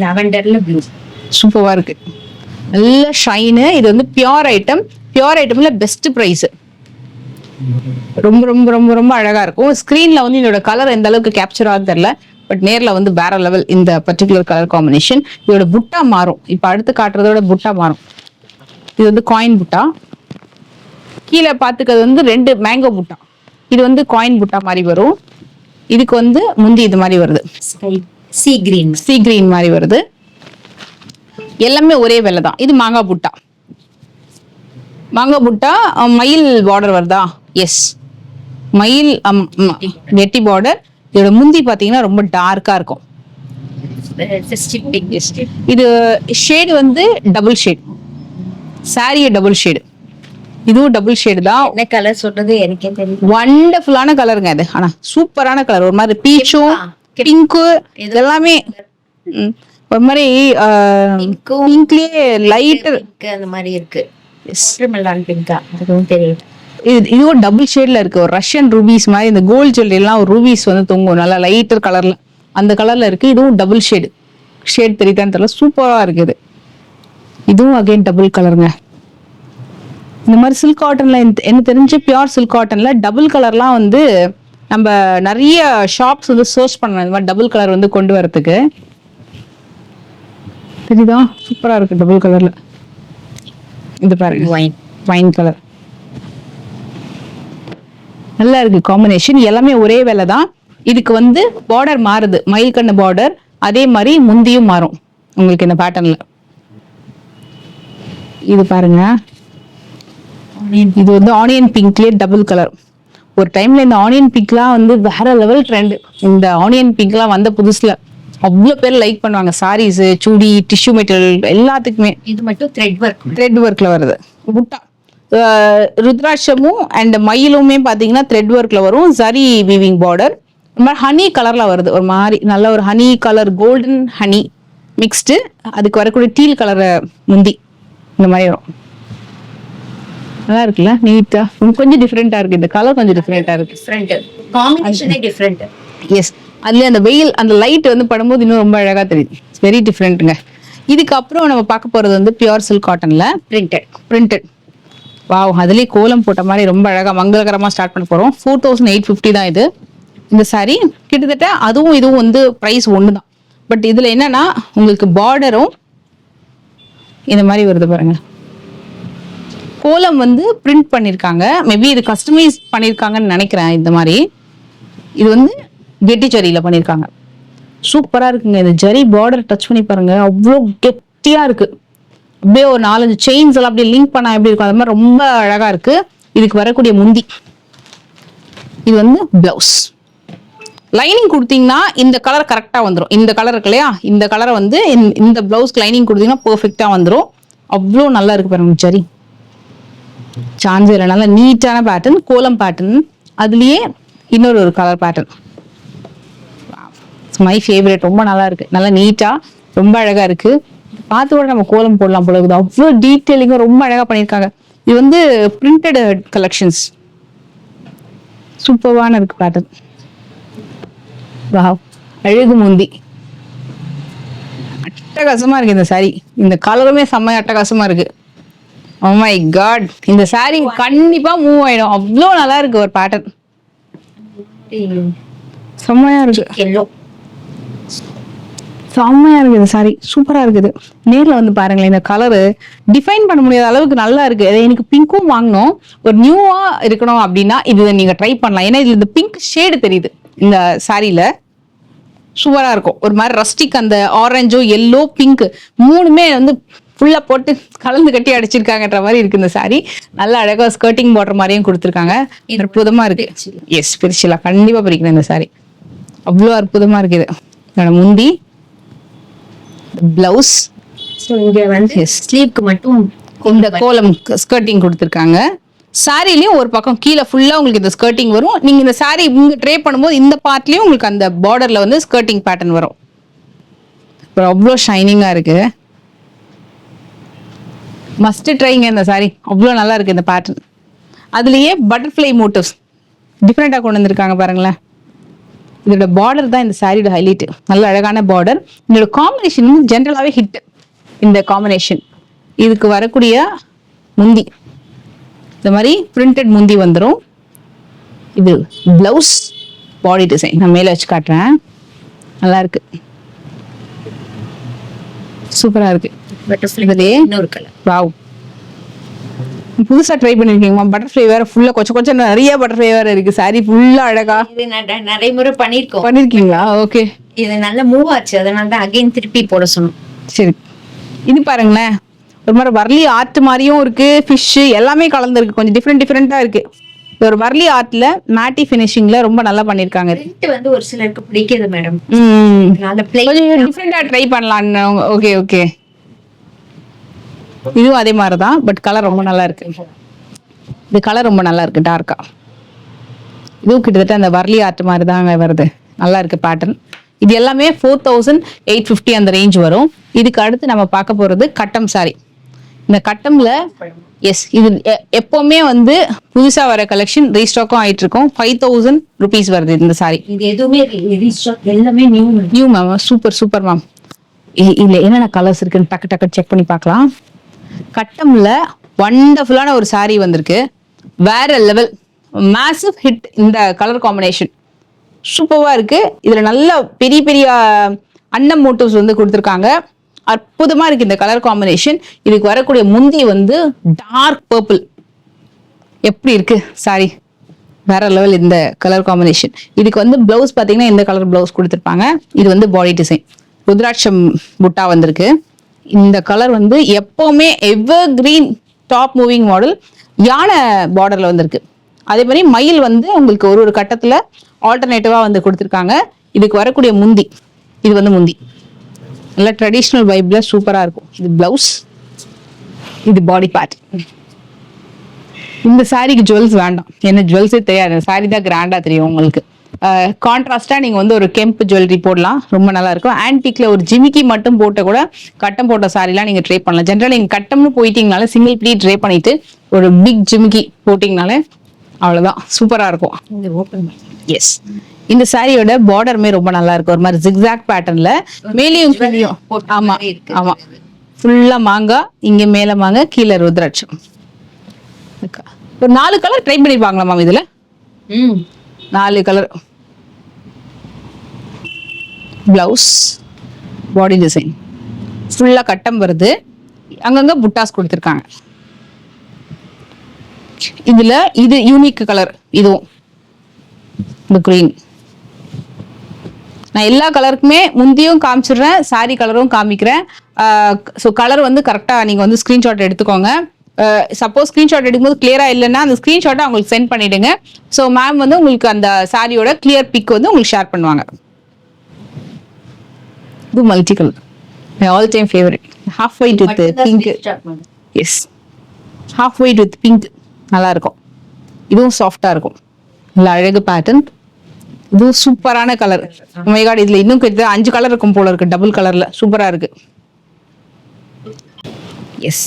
Speaker 3: லாவெண்டர்ல ப்ளூ
Speaker 2: சூப்பரா இருக்கு, நல்ல ஷைனு. இது வந்து பியூர் ஐட்டம், பியூர் ஐட்டம்ல பெஸ்ட் பிரைஸ். ரொம்ப ரொம்ப ரொம்ப ரொம்ப அழகா இருக்கும். ஸ்கிரீன்ல வந்து இதோட கலர் எந்த அளவுக்கு கேப்சர் ஆகுது தெரியல, பட் நேர்ல வந்து வேற லெவல் இந்த பர்டிகுலர் கலர் காம்பினேஷன். இதோட புட்டா மாறும், இப்ப அடுத்து காட்டுறதோட புட்டா மாறும். இது வந்து காயின் புட்டா, கீழே பாத்துக்கிறது வந்து 2 மேங்கோ புட்டா. இது வந்து காயின் புட்டா மாதிரி வரும். இதுக்கு வந்து முந்தி இது மாதிரி வருது,
Speaker 3: சி கிரீன்
Speaker 2: மாதிரி வருது. எல்லாமே ஒரே விலை தான். இது மாங்கா புட்டா, மாங்கா புட்டா மயில் பார்டர் வருதா. எஸ், மயில் வெட்டி பார்டர். இதோட முந்தி பாத்தீங்கன்னா ரொம்ப டார்க்கா இருக்கும். இது ஷேடு வந்து டபுள் ஷேட், சாரிய டபுள் ஷேடு. இதுவும் டபுள் ஷேடு தான்.
Speaker 3: என்ன கலர் சொல்றது எனக்கே தெரியல.
Speaker 2: வண்டர்ஃபுல்லான கலருங்க இது. ஆனா சூப்பரான கலர், ஒரு மாதிரி பீச்சும் பிங்க்கு எல்லாமே ஒரு மாதிரி பிங்க்லயே லைட்
Speaker 3: அந்த மாதிரி இருக்கு. பிங்கா அதுவும் தெரியல.
Speaker 2: இதுவும் டபுள் ஷேட்ல இருக்கு. ஒரு ரஷ்யன் ரூபீஸ் மாதிரி, இந்த கோல்ட் ஜுவல்லரி எல்லாம் ஒரு ரூபீஸ் வந்து தொங்கும் நல்லா லைட்டர் கலர்ல, அந்த கலர்ல இருக்கு. இதுவும் டபுள் ஷேடு, ஷேட் தெரியுதான்னு தெரியல, சூப்பரா இருக்குது. இதுவும் அகைன் டபுள் கலருங்க. இந்த மாதிரி சில்க் காட்டன்ல எனக்கு தெரிஞ்சு பியூர் சில்க் காட்டன்ல டபுள் கலர்லாம் வந்து நம்ம நிறைய ஷாப்ஸ் வந்து சர்ச் பண்ணலாம், இந்த மாதிரி டபுள் கலர் வந்து கொண்டு வரதுக்கு. தெரியுதா, சூப்பரா இருக்கு டபுள் கலர்ல. இது பாருங்க, வைன் கலர் நல்லா இருக்கு காம்பினேஷன். எல்லாமே ஒரே விலை தான். இதுக்கு வந்து பார்டர் மாறுது, மயில் கண்ணு பார்டர். அதே மாதிரி முந்தியும் மாறும் உங்களுக்கு இந்த பேட்டர்ன்ல. இது பாருங்க, இது வந்து ஆனியன் பிங்க்லயே டபுள் கலர். ஒரு டைம்ல இந்த ஆனியன் பிங்க்லாம் வந்து வேற லெவல் ட்ரெண்ட். இந்த ஆனியன் பிங்க்லாம் வந்த புதுசுல அவ்வளவு பேர் லைக் பண்ணுவாங்க. சாரீஸ், சுடி, டிஷ்யூ மெட்டீரியல் எல்லாத்துக்குமே.
Speaker 3: இது மட்டும்
Speaker 2: த்ரெட் ஒர்க்ல வருது. புட்டா ருத்ராட்சமும் அண்ட் மயிலுமே பாத்தீங்கன்னா த்ரெட் ஒர்க்ல வரும். Zari weaving border. ஒரு மாதிரி ஹனி கலர்ல வருது, ஒரு மாதிரி நல்ல ஒரு honey colour, golden honey mixed. அதுக்கு வரக்கூடிய டீல் கலர் முந்தி இந்த மாதிரி வரும். நல்லா இருக்குல்ல, நீட்டா கொஞ்சம் டிஃப்ரெண்டா இருக்கு. இந்த கலர் கொஞ்சம் டிஃப்ரெண்டா இருக்கு,
Speaker 3: காம்பினேஷனே டிஃப்ரெண்ட்.
Speaker 2: எஸ், அதுல அந்த வெயில் அந்த லைட் வந்து படும்போது இன்னும் ரொம்ப அழகா தெரியுது. வெரி டிஃப்ரெண்ட்டுங்க. இதுக்கப்புறம் நம்ம பார்க்க போறது வந்து பியூர் சில்க் காட்டன்ல பிரிண்டட். வாவ், அதுலயே கோலம் போட்ட மாதிரி ரொம்ப அழகா மங்களகரமா ஸ்டார்ட் பண்ண போறோம். 4850 தான் இது. இந்த சாரி கிட்டத்தட்ட அதுவும் இதுவும் வந்து பிரைஸ் ஒண்ணுதான். பட் இதுல என்னன்னா உங்களுக்கு பார்டரும் இந்த மாதிரி வருது பாருங்க. கோலம் வந்து பிரிண்ட் பண்ணியிருக்காங்க. மேபி இது கஸ்டமைஸ் பண்ணியிருக்காங்கன்னு நினைக்கிறேன். இந்த மாதிரி இது வந்து கெட்டி ஜரியில் பண்ணியிருக்காங்க. சூப்பராக இருக்குங்க. இந்த ஜரி பார்டர் டச் பண்ணி பாருங்க, அவ்வளோ கெட்டியாக இருக்கு. அப்படியே ஒரு 4-5 செயின்ஸ் எல்லாம் அப்படியே லிங்க் பண்ணா எப்படி இருக்கும் அது மாதிரி ரொம்ப அழகா இருக்கு. இதுக்கு வரக்கூடிய முந்தி, இது வந்து பிளவுஸ். லைனிங் கொடுத்தீங்கன்னா இந்த கலர் கரெக்டா வந்துடும். இந்த கலர் இருக்கு இல்லையா, இந்த கலரை வந்து இந்த பிளவுஸ்க்கு லைனிங் கொடுத்தீங்கன்னா பெர்ஃபெக்டா வந்துடும். அவ்வளோ நல்லா இருக்கு பாருங்க. ஜரி சான்ஸ் இல்லை, நல்லா நீட்டான பேட்டர்ன், கோலம் பேட்டர்ன். அதுலயே இன்னொரு ஒரு கலர் பேட்டர்ன், மை ஃபேவரட். ரொம்ப நல்லா இருக்கு, நல்லா நீட்டா ரொம்ப அழகா இருக்கு. பார்த்து கூட நம்ம கோலம் போடலாம் போல இருக்குது. அவ்வளோ டீட்டெயிலிங்கா ரொம்ப அழகா பண்ணியிருக்காங்க. இது வந்து பிரிண்டட் கலெக்ஷன்ஸ். சூப்பரான இருக்கு பேட்டர்ன். வாவ், அழகு முந்தி, அட்டகாசமா இருக்கு இந்த சாரி. இந்த கலருமே செம்ம அட்டகாசமா இருக்கு. ஓ மை காட், இந்த சாரி கண்டிப்பா மூவ் ஆயிடும். அவ்வளோ நல்லா இருக்கு ஒரு பேட்டர்ன், செம்மையா இருக்கு.
Speaker 3: எல்லோ
Speaker 2: செம்மையா இருக்கு இந்த சாரி, சூப்பரா இருக்குது. நேர்ல வந்து பாருங்களேன், இந்த கலரு டிஃபைன் பண்ண முடியாத அளவுக்கு நல்லா இருக்கு. எனக்கு பிங்க்கும் வாங்கணும், ஒரு நியூவா இருக்கணும் அப்படின்னா இது நீங்க ட்ரை பண்ணலாம். ஏன்னா இதுல இந்த பிங்க் ஷேடு தெரியுது இந்த சாரியில, சூப்பரா இருக்கும். ஒரு மாதிரி ரஸ்டிக், அந்த ஆரஞ்சோ எல்லோ பிங்க் மூணுமே வந்து ஃபுல்லா போட்டு கலந்து கட்டி அடிச்சிருக்காங்கன்ற மாதிரி இருக்கு இந்த சாரி. நல்ல அழகா ஸ்கர்ட்டிங் பார்டர் மாதிரியும் கொடுத்துருக்காங்க. அற்புதமா இருக்கு. எஸ், பிரிச்சுலாம் கண்டிப்பா பிரிக்கிறேன் இந்த சாரி. அவ்வளோ அற்புதமா இருக்குது. என்னோட முந்தி, பிளவுஸ்.
Speaker 3: ஸோ இங்க வந்து ஸ்லீவ்க்கு மட்டும்
Speaker 2: இந்த கோலம் ஸ்கர்ட்டிங் கொடுத்துருக்காங்க. சாரிலையும் ஒரு பக்கம் கீழே ஃபுல்லா உங்களுக்கு இந்த ஸ்கர்ட்டிங் வரும். நீங்க இந்த சாரி இங்க ட்ரே பண்ணும்போது இந்த பார்ட்லயும் உங்களுக்கு அந்த பார்டர்ல வந்து ஸ்கர்ட்டிங் பேட்டர்ன் வரும். அவ்வளோ ஷைனிங்கா இருக்கு. மஸ்ட் ட்ரைங்க இந்த சாரி, அவ்வளோ நல்லா இருக்கு இந்த பேட்டர்ன். அதுலயே பட்டர்ஃப்ளை மோட்டிவ்ஸ் டிஃப்ரெண்டா கொண்டு வந்திருக்காங்க பாருங்களேன். இதோட பார்டர் தான் இந்த சாரியோட ஹைலைட். நல்ல அழகான பார்டர். இதோட காம்பினேஷன் ஜென்ரலாவே ஹிட் இந்த காம்பினேஷன். இதுக்கு வரக்கூடிய முந்தி இந்த மாதிரி பிரிண்டட் முந்தி வந்துடும். இது பிளவுஸ், பாடி டிசைன் நான் மேல வச்சு காட்டுறேன். நல்லா இருக்கு, சூப்பரா இருக்கு.
Speaker 3: இன்னொரு கலர்.
Speaker 2: வாவ், புதுசா ட்ரை பண்ணிருக்கீங்கம்மா. பட்டர்ஃப்ளை வேற ஃபுல்லா கொஞ்சம் நிறைய பட்டர்ஃப்ளை வேற இருக்கு. சாரி ஃபுல்லா அழகா
Speaker 3: இது நிறைய முறை
Speaker 2: பண்ணிருக்கீங்களா? ஓகே,
Speaker 3: இது நல்லா மூவ் ஆச்சு, அதனால தான் அகைன் திருப்பி போட சொன்னோம்.
Speaker 2: சரி, இது பாருங்களேன், ஒரு மாதிரி வர்லி ஆர்ட் மாதிரியும் இருக்கு, ஃபிஷ் எல்லாமே கலந்துருக்கு. கொஞ்சம் டிஃப்ரெண்டா இருக்கு. ஒரு வர்லி ஆர்ட்ல மேட்டி ஃபினிஷிங்ல ரொம்ப நல்லா பண்ணிருக்காங்க.
Speaker 3: பிரிண்ட் வந்து ஒரு சிலருக்கு பிடிக்குது மேடம். நல்ல
Speaker 2: கொஞ்சம் டிஃப்ரெண்டா ட்ரை பண்ணலாம்னு. ஓகே ஓகே, இதுவும் அதே மாதிரி தான், பட் கலர் ரொம்ப நல்லா இருக்கு. இது கலர் ரொம்ப நல்லா இருக்கு, டார்க்கா. இதுவும் கிட்டத்தட்ட அந்த வர்லி ஆர்ட் மாதிரி தாங்க வருது. நல்லா இருக்கு பேட்டர்ன். இது எல்லாமே 4850 அந்த ரேஞ்ச் வரும். இதுக்கு அடுத்து நம்ம பார்க்க போறது கட்டம் சாரி. இந்த கட்டம்ல எஸ், இது எப்பவுமே வந்து புதுசா வர கலெக்ஷன் ரீஸ்டாக்கும் ஆயிட்டு இருக்கும். 5000 rupees வருது இந்த சாரி.
Speaker 3: இது எதுவுமே ரீஸ்டாக், எல்லாமே நியூ
Speaker 2: மேம். Super ma'am. இதுல என்னென்ன கலர்ஸ் இருக்குன்னு டக்கு செக் பண்ணி பார்க்கலாம். கட்டம்ல வண்டர்ஃபுல்லான ஒரு சாரி வந்திருக்கு. வேற லெவல், மேசிவ் ஹிட் இந்த கலர் காம்பினேஷன். சூப்பரா இருக்கு. இதுல நல்ல பெரிய அன்னம் மோட்டிவ்ஸ் வந்து கொடுத்துருக்காங்க. அற்புதமா இருக்கு இந்த கலர் காம்பினேஷன். இதுக்கு வரக்கூடிய முந்தி வந்து டார்க் பர்பிள். எப்படி இருக்கு சாரி, வேற லெவல் இந்த கலர் காம்பினேஷன். இதுக்கு வந்து பிளவுஸ் பாத்தீங்கன்னா இந்த கலர் பிளவுஸ் கொடுத்துருப்பாங்க. இது வந்து பாடி டிசைன், ருத்ராட்சம் புட்டா வந்திருக்கு. இந்த கலர் வந்து எப்பவுமே எவர் கிரீன் டாப் மூவிங் மாடல். யானை பார்டர்ல வந்திருக்கு. அதே மாதிரி மயில் வந்து உங்களுக்கு ஒரு கட்டத்துல ஆல்டர்னேட்டிவா வந்து கொடுத்துருக்காங்க. இதுக்கு வரக்கூடிய முந்தி, இது வந்து முந்தி நல்ல ட்ரெடிஷ்னல் வைப்ல சூப்பரா இருக்கும். இது பிளவுஸ், இது பாடி பார்ட். இந்த சாரிக்கு ஜுவல்ஸ் வேண்டாம், என்ன ஜுவல்ஸே தெரியாது. சாரி தான் கிராண்டா தெரியும் உங்களுக்கு. கான்ட்ராஸ்டா நீங்க வந்து ஒரு கெம்ப் ஜுவல்லரி போடலாம், ரொம்ப நல்லா இருக்கும். ஆன்டிக்ல ஒரு ஜிமிக்கி மட்டும் போட்ட கூட கட்டம் போட்ட சாரிலாம் நீங்க ட்ரை பண்ணலாம். ஜென்ரலா நீங்க கட்டம்னு போயிட்டீங்கனால சிங்கிள் ப்ளீட் ட்ரை பண்ணிட்டு ஒரு பிக் ஜிமிக்கி போட்டீங்கனாலே அவ்வளவுதான், சூப்பரா இருக்கும். எஸ், இந்த சாரியோட பார்டருமே ரொம்ப நல்லா இருக்கும். ஒரு மாதிரி ஜிக்ஸாக் பேட்டர்ன்ல மேலேயும் கீழேயும். ஆமா, ஃபுல்லா மாங்காய், இங்க மேல மாங்காய், கீழே ருத்ராட்சம். ஒரு 4 கலர் ட்ரை பண்ணிருப்பாங்களா மேம் இதுல? 4 கலர். பிளவுஸ், பாடி டிசைன் ஃபுல்லா கட்டம் வருது. அங்கங்க புட்டாஸ் கொடுத்துருக்காங்க. இதுல இது யூனிக் கலர், இதுவும் இந்த கிரீன். நான் எல்லா கலருக்குமே முந்தியும் காமிச்சிடுறேன், சாரி கலரும் காமிக்கிறேன். ஸோ கலர் வந்து கரெக்டாக நீங்கள் வந்து ஸ்க்ரீன்ஷாட் எடுத்துக்கோங்க. சப்போஸ் ஸ்க்ரீன்ஷாட் எடுக்கும்போது கிளியரா இல்லைன்னா அந்த ஸ்க்ரீன்ஷாட்டை அவங்களுக்கு சென்ட் பண்ணிடுங்க. ஸோ மேம் வந்து உங்களுக்கு அந்த சாரியோட கிளியர் பிக் வந்து உங்களுக்கு ஷேர் பண்ணுவாங்க. இது multi colour, my all time favourite. Half white with pink. Yes, half white with pink நல்லா இருக்கும். இதுவும் சாஃப்டா இருக்கும், நல்ல அழகு பேட்டர்ன். இதுவும் சூப்பரான கலர். மைகாட், இதுல இன்னும் கிட்ட 5 கலர் இருக்கும் போல இருக்கு, டபுள் கலர்ல சூப்பரா இருக்கு. எஸ்,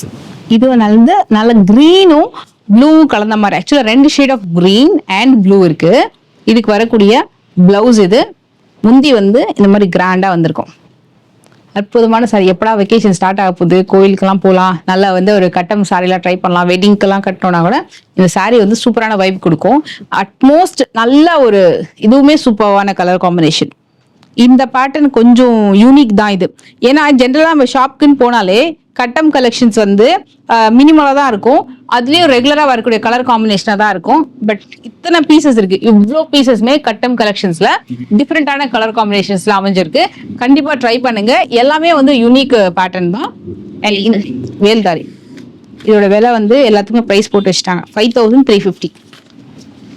Speaker 2: இது நல்ல கிரீனும் ப்ளூ கலந்த மாதிரி. ஆக்சுவலா 2 shade of green and blue இருக்கு. இதுக்கு வரக்கூடிய பிளவுஸ் இது. முந்தி வந்து இந்த மாதிரி கிராண்டா வந்திருக்கும். அற்புதமான சாரி. எப்படா வெக்கேஷன் ஸ்டார்ட் ஆக போகுது, கோயிலுக்கெல்லாம் போகலாம், நல்லா வந்து ஒரு கட்டம் சாரிலாம் ட்ரை பண்ணலாம், வெட்டிங்க்கெல்லாம் கட்டணும்னா கூட இந்த சாரி வந்து சூப்பரான வைப் கொடுக்கும். அட்மோஸ்ட் நல்ல ஒரு இதுவுமே சூப்பரான கலர் காம்பினேஷன். இந்த பேட்டர்ன் கொஞ்சம் யூனிக் தான் இது. ஏன்னா ஜென்ரலா நம்ம ஷாப்க்குன்னு போனாலே கட்டம் கலெக்ஷன்ஸ் வந்து மினிமலா தான் இருக்கும். அதுலயும் ரெகுலரா வரக்கூடிய கலர் காம்பினேஷனா தான் இருக்கும். பட் இத்தனை பீசஸ் இருக்கு, இவ்வளோ பீசஸுமே கட்டம் கலெக்ஷன்ஸ்ல டிஃப்ரெண்டான கலர் காம்பினேஷன்ஸ்ல அமைஞ்சிருக்கு. கண்டிப்பா ட்ரை பண்ணுங்க. எல்லாமே வந்து யூனிக் பேட்டர்ன் தான். வேல்தாரி இதோட விலை வந்து எல்லாத்துக்குமே பிரைஸ் போட்டு வச்சுட்டாங்க, 5350.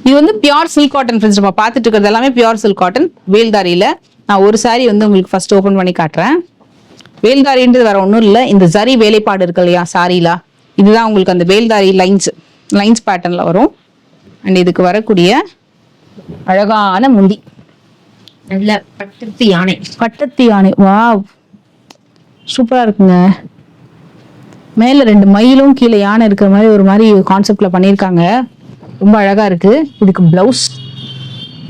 Speaker 2: இது வந்து பியூர் சில்க் காட்டன் ஃப்ரெண்ட்ஸ். நம்ம பார்த்துட்டு இருக்கிறது எல்லாமே பியூர் சில்க் காட்டன் வேல்தாரியில. நான் ஒரு சாரி வந்து உங்களுக்கு ஃபர்ஸ்ட் ஓபன் பண்ணி காட்டுறேன். வேல்தாரின்றது வேற ஒன்றும் இல்லை, இந்த ஜரி வேலைப்பாடு இருக்கு இல்லையா சாரிலா, இதுதான் உங்களுக்கு அந்த வேல்தாரி லைன்ஸ் பேட்டர்ன்ல வரும். அண்ட் இதுக்கு வரக்கூடிய அழகான முந்தி,
Speaker 3: நல்ல பட்டத்து யானை.
Speaker 2: வாவ், சூப்பரா இருக்குங்க. மேல 2 மயிலும் கீழே யானை இருக்கிற மாதிரி ஒரு மாதிரி கான்செப்ட்ல பண்ணியிருக்காங்க. ரொம்ப அழகா இருக்கு. இதுக்கு பிளவுஸ்,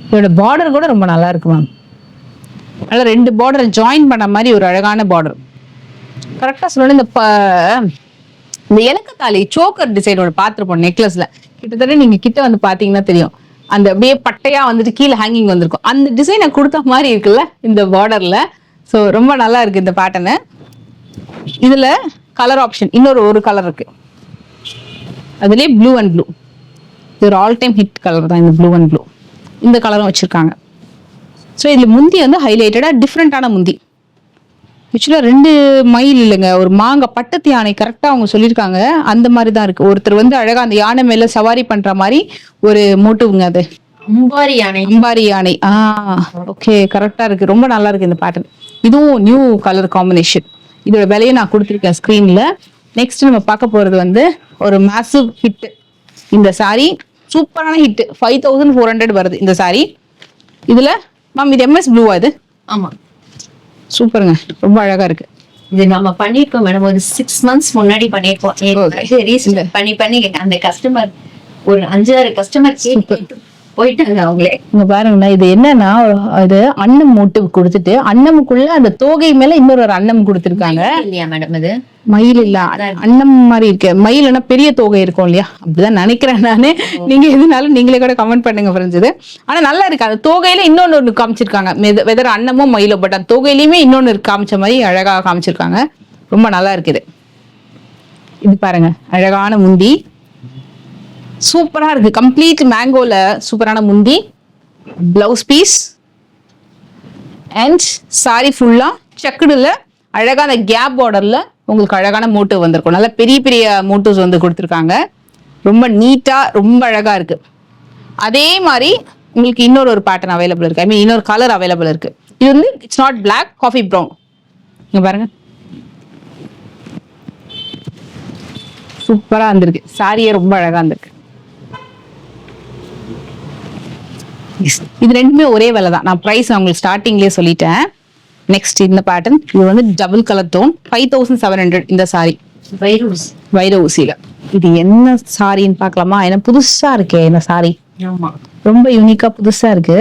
Speaker 2: இதோட பார்டர் கூட ரொம்ப நல்லா இருக்கு மேம். நல்லா 2 பார்டர் ஜாயின் பண்ண மாதிரி ஒரு அழகான பார்டர். கரெக்டா சொல்லணும். இந்த இலக்கத்தாலி சோக்கர் டிசைன் ஒன்று பார்த்துருப்போம் நெக்லஸ்ல. கிட்டத்தட்ட நீங்க கிட்ட வந்து பாத்தீங்கன்னா தெரியும், அந்த அப்படியே பட்டையா வந்துட்டு கீழே ஹேங்கிங் வந்திருக்கும். அந்த டிசைனை கொடுத்த மாதிரி இருக்குல்ல இந்த பார்டர்ல. ஸோ ரொம்ப நல்லா இருக்கு இந்த பேட்டர்னு. இதுல கலர் ஆப்ஷன் ஒரு கலர் இருக்கு, அதுலயே ப்ளூ அண்ட் ப்ளூ. இது ஒரு ஆல் டைம் ஹிட் கலர் தான் இந்த ப்ளூ அண்ட் ப்ளூ. இந்த கலரும் வச்சிருக்காங்க. ஸோ இதுல முந்தி வந்து ஹைலைட்டடா டிஃப்ரெண்டான முந்தி. ஆக்சுவலா 2 மயில் இல்லைங்க, ஒரு மாங்காய் பட்டத்து யானை. கரெக்டா அவங்க சொல்லியிருக்காங்க, அந்த மாதிரி தான் இருக்கு. ஒருத்தர் வந்து அழகா அந்த யானை மேல சவாரி பண்ற மாதிரி ஒரு மோட்டிவ்ங்க அது.
Speaker 3: அம்பாரி
Speaker 2: யானை. ஓகே, கரெக்டா இருக்கு. ரொம்ப நல்லா இருக்கு இந்த பேட்டர்ன். இதுவும் நியூ கலர் காம்பினேஷன். இதோட விலையை நான் கொடுத்துருக்கேன் ஸ்கிரீன்ல. நெக்ஸ்ட் நம்ம பார்க்க போறது வந்து ஒரு மேசிவ் ஹிட். இந்த சாரி சூப்பரான ஹிட். 5400 வருது இந்த சாரி. இதுல மேம் இது MS ப்ளூவா? இது
Speaker 3: ஆமா,
Speaker 2: சூப்பருங்க, ரொம்ப அழகா இருக்கு.
Speaker 3: இது நம்ம பண்ணிருக்கோம் மேடம், ஒரு 6 months முன்னாடி பண்ணிருக்கோம். பண்ணி அந்த கஸ்டமர் ஒரு 5-6 கஸ்டமர் போயிட்டாங்க அவங்களே.
Speaker 2: இங்க பாருங்கண்ணா, இது என்னன்னா இது அன்னம் மோட்டிவ் கொடுத்துட்டு அன்னமுக்குள்ள அந்த தோகை மேல இன்னொரு அன்னம் கொடுத்துருக்காங்க
Speaker 3: இல்லையா மேடம்? இது
Speaker 2: மயில் இல்ல, அன்னம் மாதிரி இருக்கு. மயில்னா பெரிய தோகை இருக்கும் இல்லையா, அப்படிதான் நினைக்கிறேன் நானு. நீங்க எதுனாலும் நீங்களே கூட கமெண்ட் பண்ணுங்க ஃப்ரெண்ட்ஸ். இது ஆனா நல்லா இருக்கு. அந்த தோகையில இன்னொன்னு காமிச்சிருக்காங்க, வெதர் அன்னமோ மயிலோ, பட் அந்த தோகையிலயுமே இன்னொன்னு காமிச்ச மாதிரி அழகா காமிச்சிருக்காங்க. ரொம்ப நல்லா இருக்குது. இது பாருங்க, அழகான முந்தி, சூப்பரா இருக்கு. கம்ப்ளீட் மேங்கோல சூப்பரான முந்தி, பிளவுஸ் பீஸ் அண்ட் சாரி ஃபுல்லா செக்குடுல அழகா அந்த கேப் பார்டர்ல உங்களுக்கு அழகான மோட்டிவ் வந்திருக்கும். நல்ல பெரிய பெரிய மோட்டிவ்ஸ் வந்து கொடுத்துருக்காங்க. ரொம்ப நீட்டா ரொம்ப அழகா இருக்கு. அதே மாதிரி உங்களுக்கு இன்னொரு பேட்டர்ன் அவைலபிள் இருக்கு. ஐ மீன் இன்னொரு கலர் அவைலபிள் இருக்கு. இது வந்து it's not black, coffee brown. இங்க பாருங்க, சூப்பரா இருந்திருக்கு. சாரியே ரொம்ப அழகா இருந்திருக்கு. இது ரெண்டுமே ஒரே விலை தான். நான் பிரைஸ் உங்களுக்கு ஸ்டார்டிங்லேயே சொல்லிட்டேன். நெக்ஸ்ட் இந்த பேட்டர்ன், இது வந்து டபுள் கலர் டோன், 5700 இந்த சாரி. வைர ஊசியில. இது என்ன சாரின்னு பார்க்கலாமா? ஏன்னா புதுசா இருக்கே இந்த சாரி, ரொம்ப யூனிக்கா புதுசா இருக்கு.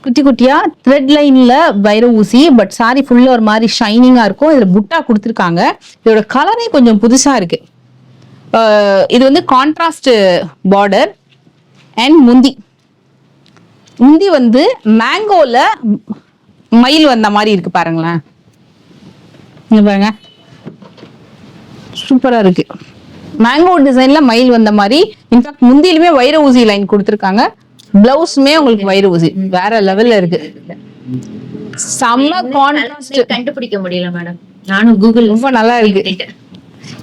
Speaker 2: குட்டி குட்டியா த்ரெட் லைன்ல வைர ஊசி, பட் சாரி ஃபுல்லா ஒரு மாதிரி ஷைனிங்கா இருக்கும். இதுல புட்டா கொடுத்துருக்காங்க. இதோட கலரே கொஞ்சம் புதுசா இருக்கு. இது வந்து கான்ட்ராஸ்ட் பார்டர் அண்ட் முந்தி வந்து மேங்கோல மயில் வந்த மாதிரி இருக்கு பாருங்களேன். இங்க பாருங்க, சூப்பரா இருக்கு. மேங்கோ டிசைன்ல மயில் வந்த மாதிரி. இன்ஃபேக்ட் முந்தியிலுமே வைர ஊசி லைன் கொடுத்துருக்காங்க. பிளவுஸுமே உங்களுக்கு வைர ஊசி வேற லெவல்ல இருக்கு. செம்ம கான்ட்ராஸ்ட்.
Speaker 3: கண்டுபிடிக்க முடியல மேடம். நானும் கூகுள்
Speaker 2: ரொம்ப நல்லா இருக்கு.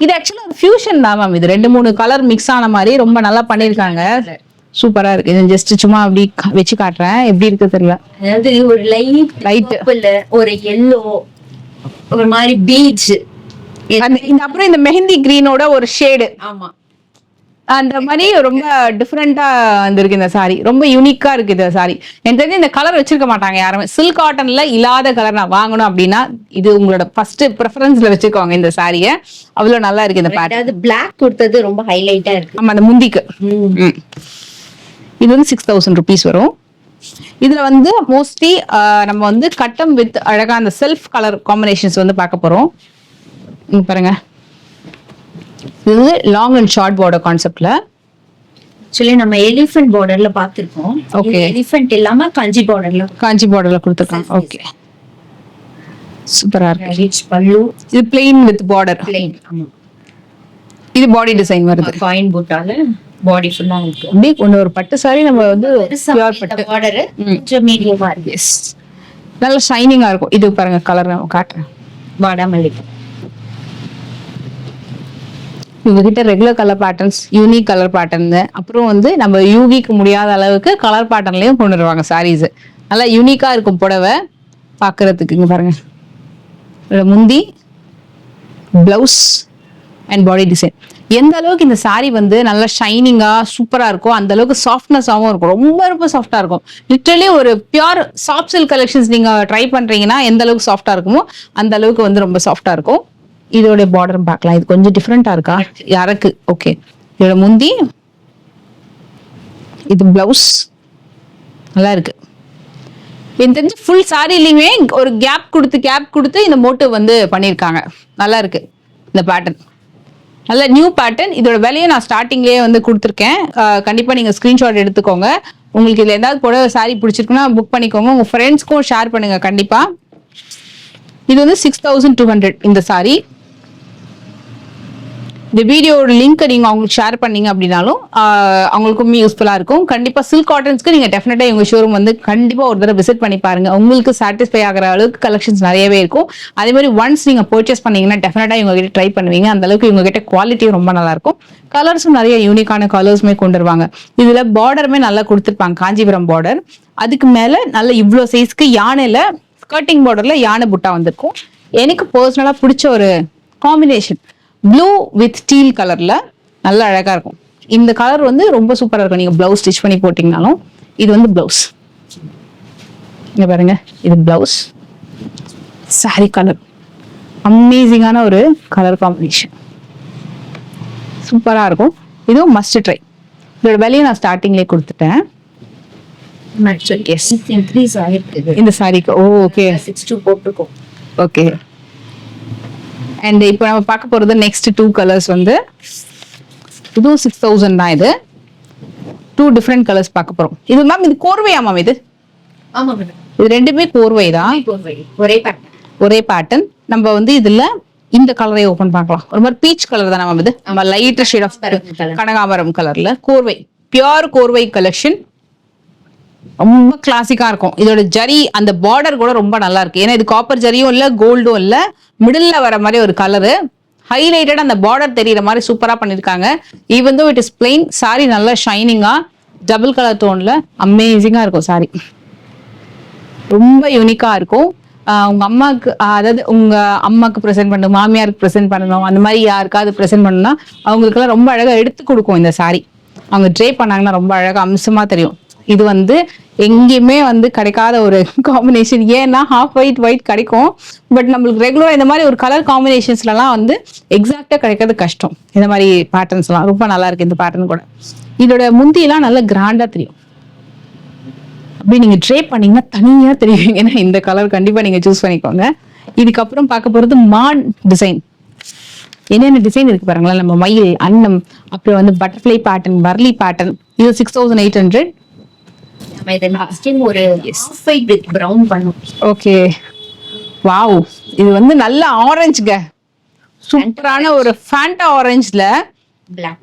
Speaker 2: இது ஆக்சுவலா ஒரு ஃபியூஷன் தான் மேம். இது 2-3 கலர் மிக்ஸ் ஆன மாதிரி ரொம்ப நல்லா பண்ணிருக்காங்க. சூப்பரா இருக்கு. இது ஜஸ்ட் சும்மா அப்படி வச்சு காட்டுறேன் எப்படி இருக்கு தெரியல.
Speaker 3: அதாவது ஒரு லைட் ஒரு எல்லோ ஒரு மாதிரி பீச்
Speaker 2: அப்புறம் இந்த மெஹந்தி கிரீனோட ஒரு ஷேடு.
Speaker 3: ஆமா
Speaker 2: அந்த மாதிரி ரொம்ப டிஃப்ரெண்டா வந்திருக்கு இந்த சாரி. ரொம்ப யூனிக்கா இருக்கு இந்த சாரி. எனக்கு தெரிஞ்சு இந்த கலர் வச்சிருக்க மாட்டாங்க யாருமே. சில்க் காட்டன்ல இல்லாத கலர் நான் வாங்கணும் அப்படின்னா இது உங்களோட ஃபர்ஸ்ட் ப்ரெஃபரன்ஸ்ல வச்சுக்கோங்க இந்த சாரிய. அவ்வளவு நல்லா இருக்கு இந்த பேட்டர்ன்.
Speaker 3: அதாவது பிளாக் கொடுத்தது ரொம்ப ஹைலைட்டா இருக்கு.
Speaker 2: ஆமா அந்த முந்திக்கு. இது வந்து 6000 rupees வரும். இதுல வந்து மோஸ்ட்லி நம்ம வந்து கட்டம் வித் அழகா அந்த செல்ஃப் கலர் காம்பினேஷன்ஸ் வந்து பார்க்க போறோம். இங்க பாருங்க. இது லாங் அண்ட் ஷார்ட் பார்டர் கான்செப்ட்ல.
Speaker 3: ஆக்சுவலி நம்ம எலிஃபென்ட் பார்டர்ல பாத்துறோம்.
Speaker 2: ஓகே.
Speaker 3: எலிஃபென்ட் இல்லாம காஞ்சி பார்டர்ல
Speaker 2: கொடுத்திருக்காங்க. ஓகே. சூப்பரா இருக்கு.
Speaker 3: ரிச் பல்லு.
Speaker 2: இது plain வித் பார்டர்.
Speaker 3: பிளைன். ஆமா.
Speaker 2: இது பாடி டிசைன் வருது.
Speaker 3: காயின் பூட்டால பாடி ஃபுல்லா இருக்கு.
Speaker 2: அப்படியே ஒரு பட்டு சாரி நம்ம வந்து பியூர் பட்டு.
Speaker 3: பார்டர் கொஞ்சம் மீடியமா இருக்கு.
Speaker 2: எஸ். நல்ல ஷைனிங்கா இருக்கும். இது பாருங்க கலர் நான் காட்டுறேன்.
Speaker 3: வாடாமல்லி.
Speaker 2: இவங்ககிட்ட regular colour patterns, unique colour pattern, அப்புறம் வந்து நம்ம யூகிக்க முடியாத அளவுக்கு கலர் பேட்டர்ன்லயும் கொண்டு வருவாங்க சாரீஸ். நல்லா யூனிக்கா இருக்கும் புடவை பாக்குறதுக்கு. இங்க பாருங்க முந்தி, பிளவுஸ் அண்ட் பாடி டிசைன். எந்த அளவுக்கு இந்த சாரி வந்து நல்லா ஷைனிங்கா சூப்பரா இருக்கும் அந்த அளவுக்கு சாஃப்ட்னஸாவும் இருக்கும். ரொம்ப ரொம்ப சாஃப்டா இருக்கும். லிட்டரலி ஒரு பியூர் சாஃப்ட் சில்க் கலெக்ஷன்ஸ் நீங்க ட்ரை பண்றீங்கன்னா எந்த அளவுக்கு சாஃப்டா இருக்குமோ அந்த அளவுக்கு வந்து ரொம்ப சாஃப்டா இருக்கும். இதோட பார்டர் பார்க்கலாம். இது கொஞ்சம் டிஃப்ரெண்டா இருக்கா யாருக்கு? ஓகே. இதோட முந்தி, இது பிளவுஸ் நல்லா இருக்கு. எனக்கு தெரிஞ்சு ஃபுல் சாரிலையுமே ஒரு கேப் கொடுத்து இந்த மோட்டிவ் வந்து பண்ணியிருக்காங்க. நல்லா இருக்கு இந்த பேட்டர்ன். நல்ல நியூ பேட்டர்ன். இதோட விலையை நான் ஸ்டார்டிங்லேயே வந்து கொடுத்துருக்கேன். கண்டிப்பா நீங்க ஸ்கிரீன்ஷாட் எடுத்துக்கோங்க. உங்களுக்கு இதுல ஏதாவது புடவை சாரி பிடிச்சிருக்குன்னா புக் பண்ணிக்கோங்க. உங்க ஃப்ரெண்ட்ஸ்க்கும் ஷேர் பண்ணுங்க கண்டிப்பா. இது வந்து 6200 இந்த சாரி. இந்த வீடியோட லிங்க் நீங்க அவங்களுக்கு ஷேர் பண்ணீங்க அப்படின்னாலும் அவங்களுக்கும் யூஸ்ஃபுல்லா இருக்கும். கண்டிப்பா சில்க் காட்டன்ஸ்க்கு நீங்க டெஃபினட்டா இவங்க ஷோரூம் வந்து கண்டிப்பா ஒரு தடவை விசிட் பண்ணி பாருங்க. உங்களுக்கு சாட்டிஸ்ஃபை ஆகிற அளவுக்கு கலெக்ஷன்ஸ் நிறையவே இருக்கும். அதே மாதிரி ஒன்ஸ் நீங்க பர்ச்சேஸ் பண்ணீங்கன்னா டெஃபினட்டா இவங்க கிட்ட ட்ரை பண்ணுவீங்க. அந்த அளவுக்கு இவங்க கிட்ட குவாலிட்டியும் ரொம்ப நல்லா இருக்கும். கலர்ஸும் நிறைய யூனிக்கான கலர்ஸுமே கொண்டு வருவாங்க. இதுல பார்டருமே நல்லா கொடுத்துருப்பாங்க. காஞ்சிபுரம் பார்டர். அதுக்கு மேல நல்ல இவ்வளோ சைஸ்க்கு யானையில ஸ்கர்ட்டிங் பார்டர்ல யானை புட்டா வந்திருக்கும். எனக்கு பர்சனலா பிடிச்ச ஒரு காம்பினேஷன் ப்ளூ வித் டீல் கலர்ல நல்லா அழகா இருக்கும். இந்த கலர் வந்து ரொம்ப சூப்பரா இருக்கும். நீங்க பிளவுஸ் ஸ்டிச் பண்ணி போட்டீங்கனாலும். இது வந்து பிளவுஸ். இங்க பாருங்க இது பிளவுஸ். சாரி கலர் அமேசிங்கான ஒரு கலர் காம்பினேஷன். சூப்பரா இருக்கும். இதுவும் மஸ்ட் ட்ரை. இதோட விலையை நான் ஸ்டார்டிங்லேயே கொடுத்துட்டேன். இந்த சாரிக்கு ஓகே
Speaker 3: 62 போட்டுருக்கோம்.
Speaker 2: ஓகே. அண்ட் இப்போ நம்ம பார்க்க போறது நெக்ஸ்ட் 2 கலர்ஸ் வந்து இதுவும் 6000 தான். இது 2 டிஃப்ரெண்ட் கலர்ஸ் பார்க்க போறோம். இது மேம் இது கோர்வையா மேம்? இது
Speaker 3: ஆமா மேடம்.
Speaker 2: இது ரெண்டுமே கோர்வை தான். ஒரே பேட்டர்ன். நம்ம வந்து இதுல இந்த கலரை ஓபன் பார்க்கலாம். ஒரு மாதிரி பீச் கலர் தான் மேம். இது நம்ம லைட் ஷேட் ஆஃப் கனகாமரம் கலர்ல கோர்வை, பியூர் கோர்வை கலெக்ஷன். ரொம்ப கிளாசிக்கா இருக்கும். இதோட ஜரி அந்த பார்டர் கூட ரொம்ப நல்லா இருக்கு. ஏன்னா இது காப்பர் ஜரியும் இல்ல கோல்டும் இல்ல, மிடில்ல வர மாதிரி ஒரு கலரு. ஹைலைட்டட் அந்த பார்டர் தெரியுற மாதிரி சூப்பரா பண்ணிருக்காங்க. Even though it is plain. Sorry நல்லா ஷைனிங்கா டபுள் கலர் டோன்ல அமேசிங்கா இருக்கும். சாரி ரொம்ப யூனிக்கா இருக்கும். உங்க அம்மாக்கு அதாவது உங்க அம்மாக்கு ப்ரெசென்ட் பண்ணணும், மாமியாருக்கு ப்ரெசென்ட் பண்ணணும், அந்த மாதிரி யாருக்காவது ப்ரெசென்ட் பண்ணணும்னா அவங்களுக்குலாம் ரொம்ப அழகா எடுத்து கொடுக்கும் இந்த சாரி. அவங்க ட்ரே பண்ணாங்கன்னா ரொம்ப அழகா அம்சமா தெரியும். இது வந்து எங்கேயுமே வந்து கிடைக்காத ஒரு காம்பினேஷன். ஏன்னா ஹாஃப் ஒயிட் கிடைக்கும். பட் நம்மளுக்கு ரெகுலரா இந்த மாதிரி ஒரு கலர் காம்பினேஷன்ஸ்லாம் வந்து எக்ஸாக்டா கிடைக்கிறது கஷ்டம். இந்த மாதிரி பேட்டர்ன்ஸ் எல்லாம் ரொம்ப நல்லா இருக்கு. இந்த பேட்டர்ன் கூட இதோட முந்தியெல்லாம் நல்லா கிராண்டா தெரியும். அப்படி நீங்க ட்ரே பண்ணீங்கன்னா தனியா தெரியுவீங்கன்னா இந்த கலர் கண்டிப்பா நீங்க சூஸ் பண்ணிக்கோங்க. இதுக்கப்புறம் பார்க்க போறது மான் டிசைன். என்னென்ன டிசைன் இருக்கு பாருங்களேன். நம்ம மயில், அன்னம், அப்புறம் வந்து பட்டர்ஃப்ளை பேட்டர்ன், வர்லி பேட்டர்ன். இது 6800.
Speaker 3: ஒரு ஒயிட் வித் பிரவுன் பண்ணும்.
Speaker 2: ஓகே. வாவ். இது வந்து நல்ல ஆரஞ்சுங்க. சூப்பரான ஒரு ஃபேண்டா ஆரஞ்சுல
Speaker 3: பிளாக்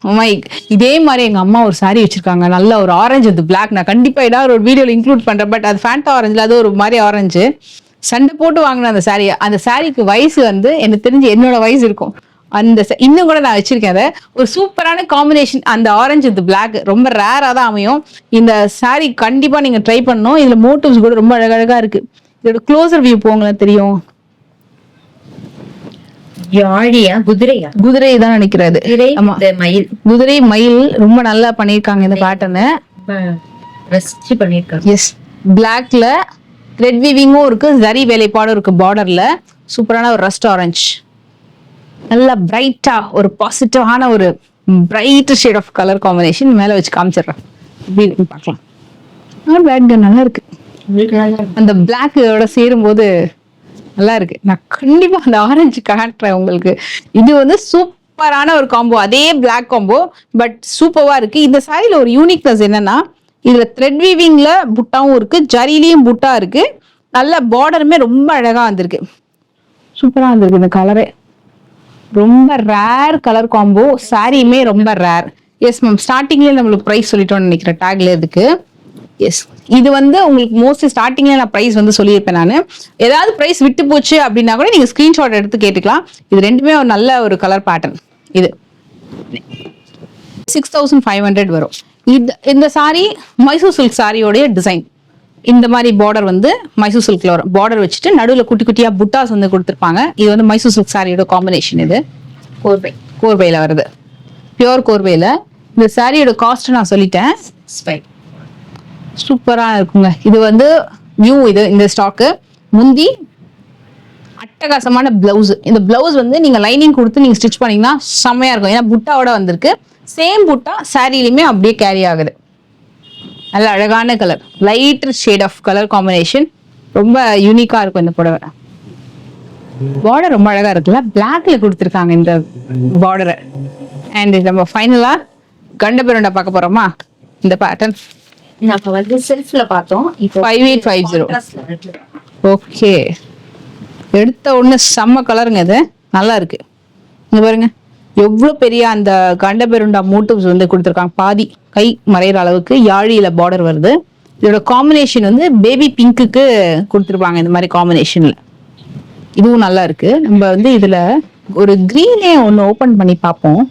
Speaker 2: பிளாக். இதே மாதிரி எங்க அம்மா ஒரு saree வச்சிருக்காங்க, நல்ல ஒரு ஆரஞ்சு அது பிளாக். நான் கண்டிப்பா ஏதாவது ஒரு வீடியோல இன்க்ளூட் பண்றேன். பட் அது ஃபேண்டா ஆரஞ்சுல, அது ஒரு மாதிரி ஆரஞ்சு. சண்டை போட்டு வாங்கின அந்த saree. அந்த சாரிக்கு வயசு வந்து எனக்கு தெரிஞ்சு என்னோட வயசு இருக்கும். அந்த இன்னும் கூட நான் வச்சிருக்கேன். அதை ஒரு சூப்பரான காம்பினேஷன். அந்த ஆரஞ்சு இது பிளாக் ரொம்ப ரேரா தான் அமையும். இந்த saree கண்டிப்பா நீங்க ட்ரை பண்ணணும். இதுல மோட்டிவ்ஸ் கூட ரொம்ப அழகழகா இருக்கு. இதோட க்ளோசர் வியூ போங்களேன், தெரியும்.
Speaker 3: யாழியா குதிரையா?
Speaker 2: குதிரை தான் நினைக்கிறது. ஆமா,
Speaker 3: மயில்.
Speaker 2: குதிரை மயில் ரொம்ப நல்லா பண்ணிருக்காங்க இந்த பேட்டர்னு.
Speaker 3: ரசிச்சு பண்ணிருக்காங்க.
Speaker 2: எஸ், பிளாக்ல த்ரெட் வீவிங்கும் இருக்கு, ஜரி வேலைப்பாடும் இருக்கு பார்டர்ல. சூப்பரான ஒரு ரஸ்ட் ஆரஞ்சு, நல்லா பிரைட்டா ஒரு பாசிட்டிவான ஒரு bright shade of colour combination. மேல வச்சு காமிச்சிடுறேன், எப்படி இருக்குன்னு பார்க்கலாம். நல்லா இருக்கு. அந்த பிளாக்கோட சேரும் போது நல்லா இருக்கு. நான் கண்டிப்பா அந்த ஆரஞ்சு காட்டுறேன் உங்களுக்கு. இது வந்து சூப்பரான ஒரு காம்போ, அதே பிளாக் காம்போ, பட் சூப்பரா இருக்கு. இந்த சாரியில ஒரு யூனிக்னஸ் என்னன்னா, இதுல த்ரெட் வீவிங்ல புட்டாவும் இருக்கு, ஜரிலையும் புட்டா இருக்கு. நல்ல பார்டருமே ரொம்ப அழகா வந்திருக்கு. சூப்பரா வந்திருக்கு. இந்த கலரே ரொம்ப ரேர் கலர் காம்போ. சாரியுமே ரொம்ப ரேர். எஸ் மேம், ஸ்டார்டிங்லேயே நம்மளுக்கு ப்ரைஸ் சொல்லிட்டோம்னு நினைக்கிறேன் டேக்ல இதுக்கு. எஸ், இது வந்து உங்களுக்கு மோஸ்ட்லி ஸ்டார்டிங்ல நான் ப்ரைஸ் வந்து சொல்லியிருப்பேன். நான் ஏதாவது ப்ரைஸ் விட்டு போச்சு அப்படின்னா கூட நீங்க ஸ்கிரீன்ஷாட் எடுத்து கேட்டுக்கலாம். இது ரெண்டுமே ஒரு நல்ல ஒரு கலர் பேட்டர்ன். இது 6500 வரும். இந்த சாரி மைசூர் சில்க் சாரியோடைய டிசைன். இந்த மாதிரி பார்டர் வந்து மைசூர் சில்க்ல வரும். பார்டர் வச்சுட்டு நடுவில் குட்டி குட்டியா புட்டாஸ் வந்து கொடுத்துருப்பாங்க. இது வந்து மைசூர் சில்க் சாரியோட காம்பினேஷன். இது கோர்பையில வருது, பியோர் கோர்பையில. இந்த சாரியோட காஸ்ட் நான் சொல்லிட்டேன். சூப்பரா இருக்குங்க. இது வந்து நியூ, இது இந்த ஸ்டாக்கு. முந்தி அட்டகாசமான பிளவுஸ். இந்த பிளவுஸ் வந்து நீங்க லைனிங் கொடுத்து நீங்க ஸ்டிச் பண்ணீங்கன்னா செம்மையா இருக்கும். ஏன்னா புட்டாவோட வந்திருக்கு. சேம் புட்டா சாரிலையுமே அப்படியே கேரி ஆகுது. நல்ல அழகான colour, light shade of colour combination. ரொம்ப யூனிக்கா இருக்கும் இந்த புடவை. பார்டர் ரொம்ப அழகா இருக்குல்ல, பிளாக்ல கொடுத்துருக்காங்க இந்த பார்டரை. அண்ட் நம்ம ஃபைனலா கண்டபெருண்டா பார்க்க போறோமா? இந்த பேட்டர்ன்
Speaker 3: நம்ம வந்து செல்ஃப்ல பார்த்தோம். இப்போ
Speaker 2: 5850. ஓகே, எடுத்த உடனே செம்ம கலருங்க. இது நல்லா இருக்கு. இங்க பாருங்க எவ்வளவு பெரிய அந்த கண்டபெருண்டா மோட்டிவ்ஸ் வந்து கொடுத்துருக்காங்க. பாதி கை மறைகிற அளவுக்கு யாழியில பார்டர் வருது. இதோட காம்பினேஷன் வந்து பேபி பிங்க்குக்கு கொடுத்துருப்பாங்க. இந்த மாதிரி காம்பினேஷன்ல இதுவும் நல்லா இருக்கு. நம்ம வந்து இதுல ஒரு கிரீனே ஒன்னு ஓபன் பண்ணி பார்ப்போம்.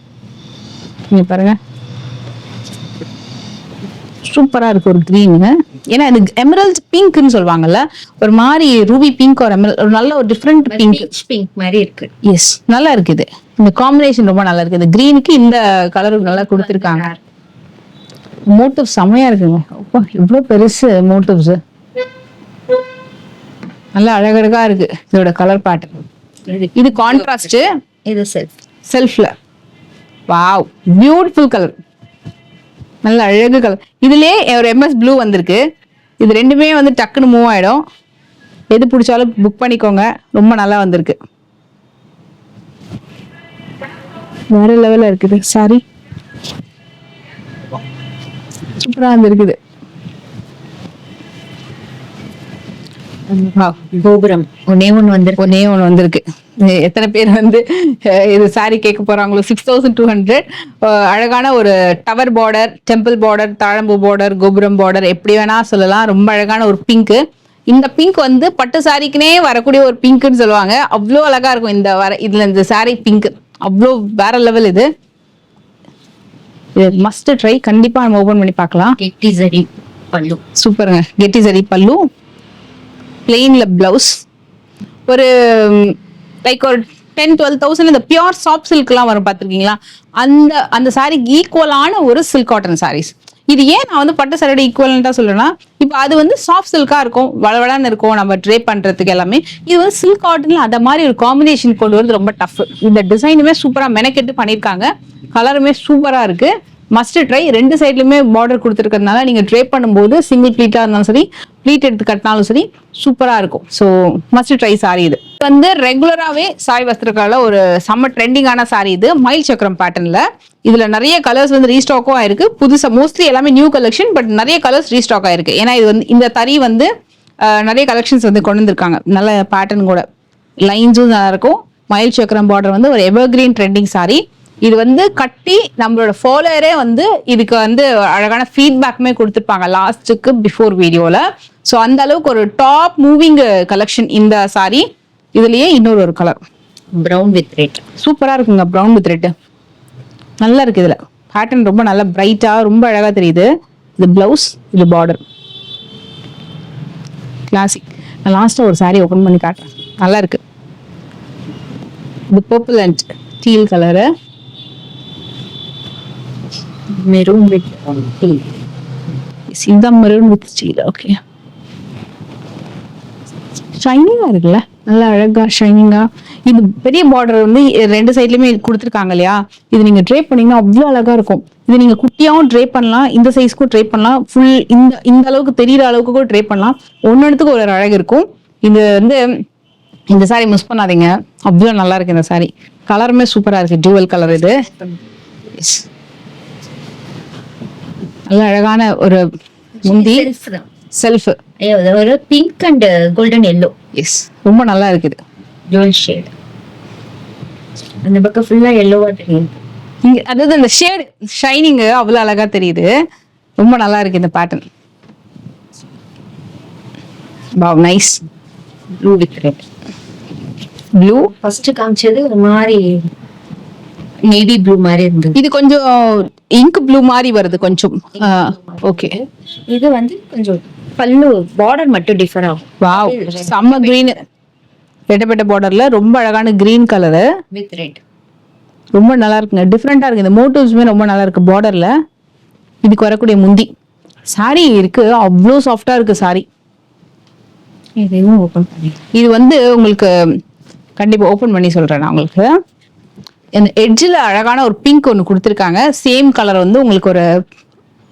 Speaker 2: நீங்க பாருங்க, சூப்பரா இருக்கு ஒரு கிரீன். ஏன்னா இது எமரல்ட் பிங்க்னு சொல்லுவாங்கல்ல, ஒரு மாதிரி ரூபி பிங்க், ஒரு நல்ல ஒரு டிஃப்ரெண்ட்
Speaker 3: பிங்க் மாதிரி இருக்கு.
Speaker 2: எஸ், நல்லா இருக்கு. இது இந்த காம்பினேஷன் ரொம்ப நல்லா இருக்கு. இந்த கிரீனுக்கு இந்த கலர் நல்லா கொடுத்துருக்காங்க. மோட்டிவ் செம்மையா இருக்குங்க. இவ்வளவு பெருசு மோட்டிவ்ஸ், நல்லா அழகழகா இருக்கு இதோட கலர் பேட்டர்ன். இது கான்ட்ராஸ்ட்,
Speaker 3: இது
Speaker 2: செல்ஃப்ல. வாவ், பியூட்டிஃபுல் கலர், நல்ல அழகு கலர். இதுலயே ஒரு MS ப்ளூ வந்திருக்கு. இது ரெண்டுமே வந்து டக்குன்னு மூவ் ஆயிடும். எது பிடிச்சாலும் புக் பண்ணிக்கோங்க. ரொம்ப நல்லா வந்திருக்கு, வேற லெவல்ல இருக்குது. சாரி சூப்பரா வந்திருக்குது.
Speaker 3: கோபுரம் ஒன்னே ஒண்ணு வந்திருக்கு.
Speaker 2: எத்தனை பேர் வந்து இது சாரி கேட்க போறாங்களோ? 6200. அழகான ஒரு டவர் பார்டர், டெம்பிள் பார்டர், தாழம்பூ பார்டர், கோபுரம் பார்டர், எப்படி வேணா சொல்லலாம். ரொம்ப அழகான ஒரு பிங்க். இந்த பிங்க் வந்து பட்டு சாரிக்குனே வரக்கூடிய ஒரு பிங்க்னு சொல்லுவாங்க. அவ்வளோ அழகா இருக்கும் இந்த இதுல இந்த சாரி பிங்க். அவ்வளோ வேற லெவல். இது மஸ்ட் ட்ரை. கண்டிப்பா நம்ம ஓபன் பண்ணி பார்க்கலாம்.
Speaker 3: கெட்டி சரி பல்லு,
Speaker 2: சூப்பருங்க. கெட்டி சரி பல்லு, பிளெயின்ல பிளவுஸ். ஒரு லைக் ஒரு 10-12,000 இந்த பியூர் சாஃப்ட் சில்க்லாம் வரும் பார்த்துருக்கீங்களா? அந்த சாரிக்கு ஈக்குவலான ஒரு சில்க் காட்டன் சாரீஸ். இது ஏன் நான் வந்து பட்டு சாரியோட ஈக்குவலண்டா சொல்றேன்னா, இப்போ அது வந்து சாஃப்ட் சில்கா இருக்கும், வளவளன்னு இருக்கும் நம்ம ட்ரேப் பண்றதுக்கு எல்லாமே. இது வந்து சில்க் காட்டன்ல அந்த மாதிரி ஒரு காம்பினேஷன் கொண்டு வரது ரொம்ப டஃப். இந்த டிசைனுமே சூப்பரா மெனக்கெட்டு பண்ணிருக்காங்க. கலருமே சூப்பரா இருக்கு. Must try. ரெண்டு சைட்லயுமே பார்டர் கொடுத்துருக்கிறதுனால நீங்க ட்ரேப் பண்ணும்போது சிங்கிள் ப்ளீட்டா இருந்தாலும் சரி, ப்ளீட் எடுத்து கட்டினாலும் சரி, சூப்பரா இருக்கும். So must try sorry. இது வந்து ரெகுலராகவே சாய் வஸ்திரகால ஒரு செம்ம ட்ரெண்டிங்கான சாரி. இது மயில் சக்கரம் பேட்டர்ன்ல. இதுல நிறைய கலர்ஸ் வந்து ரீஸ்டாக்கும் ஆயிருக்கு. புதுசா மோஸ்ட்லி எல்லாமே நியூ கலெக்ஷன், பட் நிறைய கலர்ஸ் ரீஸ்டாக் ஆயிருக்கு. ஏன்னா இது வந்து இந்த தறி வந்து நிறைய கலெக்ஷன்ஸ் வந்து கொண்டு வந்திருக்காங்க. நல்ல பேட்டர்ன் கூட, லைன்ஸும் நல்லா இருக்கும், மயில் சக்கரம் பார்டர் வந்து ஒரு எவர்கிரீன் ட்ரெண்டிங் saree. இது வந்து கட்டி நம்மளோட ஃபாலோவரே வந்து இதுக்கு வந்து அழகான ஃபீட்பேக்குமே கொடுத்துருப்பாங்க லாஸ்ட்டுக்கு பிஃபோர் வீடியோவில். ஸோ அந்த அளவுக்கு ஒரு டாப் மூவிங் கலெக்ஷன் இந்த saree. இதுலயே இன்னொரு கலர்
Speaker 3: ப்ரௌன் வித் ரெட்.
Speaker 2: சூப்பரா இருக்குங்க. ப்ரௌன் வித் ரெட் நல்லா இருக்கு. இதுல பேட்டர்ன் ரொம்ப நல்லா பிரைட்டா ரொம்ப அழகா தெரியுது. இது பிளவுஸ், இது பார்டர். கிளாசிக். நான் லாஸ்டா ஒரு saree ஓபன் பண்ணி காட்டுறேன். நல்லா இருக்கு. இது purple and deal colour.
Speaker 3: Maroon with deal.
Speaker 2: இதுதான் மெரூன் வித் டீல். ஓகே. ஷைனிங்கா இருக்குல்ல, நல்லா அழகா ஷைனிங்கா. இது பெரிய பார்டர் வந்து ரெண்டு சைட்லயுமே கொடுத்துருக்காங்க இல்லையா. இது நீங்க ட்ரேப் பண்ணீங்கன்னா அவ்வளோ அழகா இருக்கும். இது நீங்க குட்டியாவும் ட்ரேப் பண்ணலாம், இந்த சைஸ்க்கும் ட்ரேப் பண்ணலாம், ஃபுல் இந்த அளவுக்கு தெரியுற அளவுக்கு கூட ட்ரேப் பண்ணலாம். ஒன்னொன்னுக்கு ஒரு அழகு இருக்கும். இது வந்து இந்த saree மிஸ் பண்ணாதீங்க, அவ்வளோ நல்லா இருக்கு இந்த saree. கலருமே சூப்பரா இருக்கு, டியூவல் கலர். இது நல்ல அழகான ஒரு முந்தி செல்ஃப்
Speaker 3: ஒரு pink and golden yellow.
Speaker 2: Yes, ரொம்ப நல்லா இருக்குது.
Speaker 3: Jewel shade. அந்த பக்கம் ஃபுல்லா எல்லோவா தெரியும்.
Speaker 2: இங்க அதாவது அந்த ஷேட் ஷைனிங் அவ்வளவு அழகா தெரியுது. ரொம்ப நல்லா இருக்கு இந்த pattern. Wow, nice.
Speaker 3: Blue with red.
Speaker 2: Blue
Speaker 3: first காமிச்சது ஒரு மாதிரி நேவி ப்ளூ மாதிரி இருந்தது.
Speaker 2: இது கொஞ்சம் இங்க் ப்ளூ மாதிரி வருது கொஞ்சம். ஓகே.
Speaker 3: இது வந்து கொஞ்சம் பல்லு பார்டர் மட்டும் டிஃபர் ஆகும்.
Speaker 2: வாவ், செம்ம கிரீன். ரெட்டப்பட்ட பார்டர்ல ரொம்ப அழகான கிரீன் கலரு
Speaker 3: வித் ரெட்.
Speaker 2: ரொம்ப நல்லா இருக்குங்க. டிஃப்ரெண்டா இருக்கு. இந்த மோட்டிவ்ஸுமே ரொம்ப நல்லா இருக்கு பார்டர்ல. இதுக்கு வரக்கூடிய முந்தி saree இருக்கு, அவ்வளோ சாஃப்டா இருக்கு saree.
Speaker 3: இதையும் ஓபன் பண்ணி
Speaker 2: இது வந்து உங்களுக்கு கண்டிப்பா ஓபன் பண்ணி சொல்றேன் நான் உங்களுக்கு. இந்த எட்ஜில் அழகான ஒரு பிங்க் ஒன்று கொடுத்துருக்காங்க. சேம் கலர் வந்து உங்களுக்கு ஒரு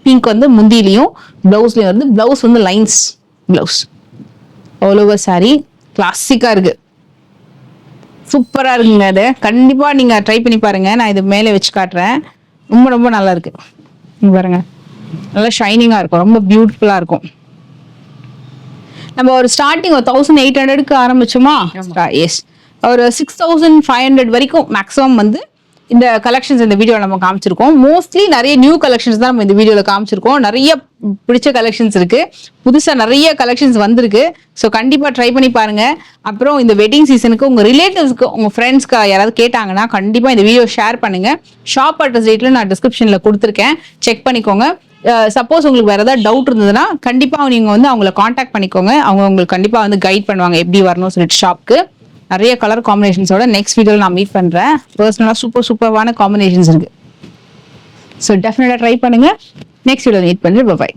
Speaker 2: பிங்க் வந்து முந்திலையும் பிளவுஸ்லயும் வந்து பிளவுஸ் வந்து lines blouse. All over saree கிளாசிக்கா இருக்கு, சூப்பரா இருக்குங்க. அது கண்டிப்பா நீங்க ட்ரை பண்ணி பாருங்க. நான் இது மேலே வச்சு காட்டுறேன். ரொம்ப ரொம்ப நல்லா இருக்கு. இங்க பாருங்க, நல்லா ஷைனிங்கா இருக்கும், ரொம்ப பியூட்டிஃபுல்லா இருக்கும். நம்ம ஒரு ஸ்டார்டிங் ஒரு 1800க்கு ஆரம்பிச்சோமா, எஸ், ஒரு 6500 வரைக்கும் மேக்ஸிமம் வந்து இந்த கலெக்ஷன்ஸ் இந்த வீடியோவில் நம்ம காமிச்சிருக்கோம். மோஸ்ட்லி நிறைய நியூ கலெக்ஷன்ஸ் தான் நம்ம இந்த வீடியோவில் காமிச்சிருக்கோம். நிறைய பிடிச்ச கலெக்ஷன்ஸ் இருக்கு, புதுசாக நிறைய கலெக்ஷன்ஸ் வந்திருக்கு. ஸோ கண்டிப்பாக ட்ரை பண்ணி பாருங்க. அப்புறம் இந்த வெட்டிங் சீசனுக்கு உங்கள் ரிலேட்டிவ்ஸ்க்கு, உங்கள் ஃப்ரெண்ட்ஸ்க்கு யாராவது கேட்டாங்கன்னா கண்டிப்பாக இந்த வீடியோ ஷேர் பண்ணுங்க. ஷாப் அட்ரஸ் டீட்டெயில் நான் டிஸ்கிரிப்ஷனில் கொடுத்துருக்கேன், செக் பண்ணிக்கோங்க. சப்போஸ் உங்களுக்கு வேற ஏதாவது டவுட் இருந்ததுன்னா கண்டிப்பாக நீங்கள் வந்து அவங்கள காண்டாக்ட் பண்ணிக்கோங்க. அவங்க உங்களுக்கு கண்டிப்பாக வந்து கைட் பண்ணுவாங்க எப்படி வரணும்னு சொல்லிட்டு ஷாப்க்கு. நிறைய கலர் காம்பினேஷன்ஸோட நெக்ஸ்ட் வீடியோவில் நான் மீட் பண்ணுறேன். பர்சனலாக சூப்பரான காம்பினேஷன்ஸ் இருக்கு. ஸோ டெஃபினட்டாக ட்ரை பண்ணுங்க. நெக்ஸ்ட் வீடியோ மீட் பண்ணுறேன். பாய்.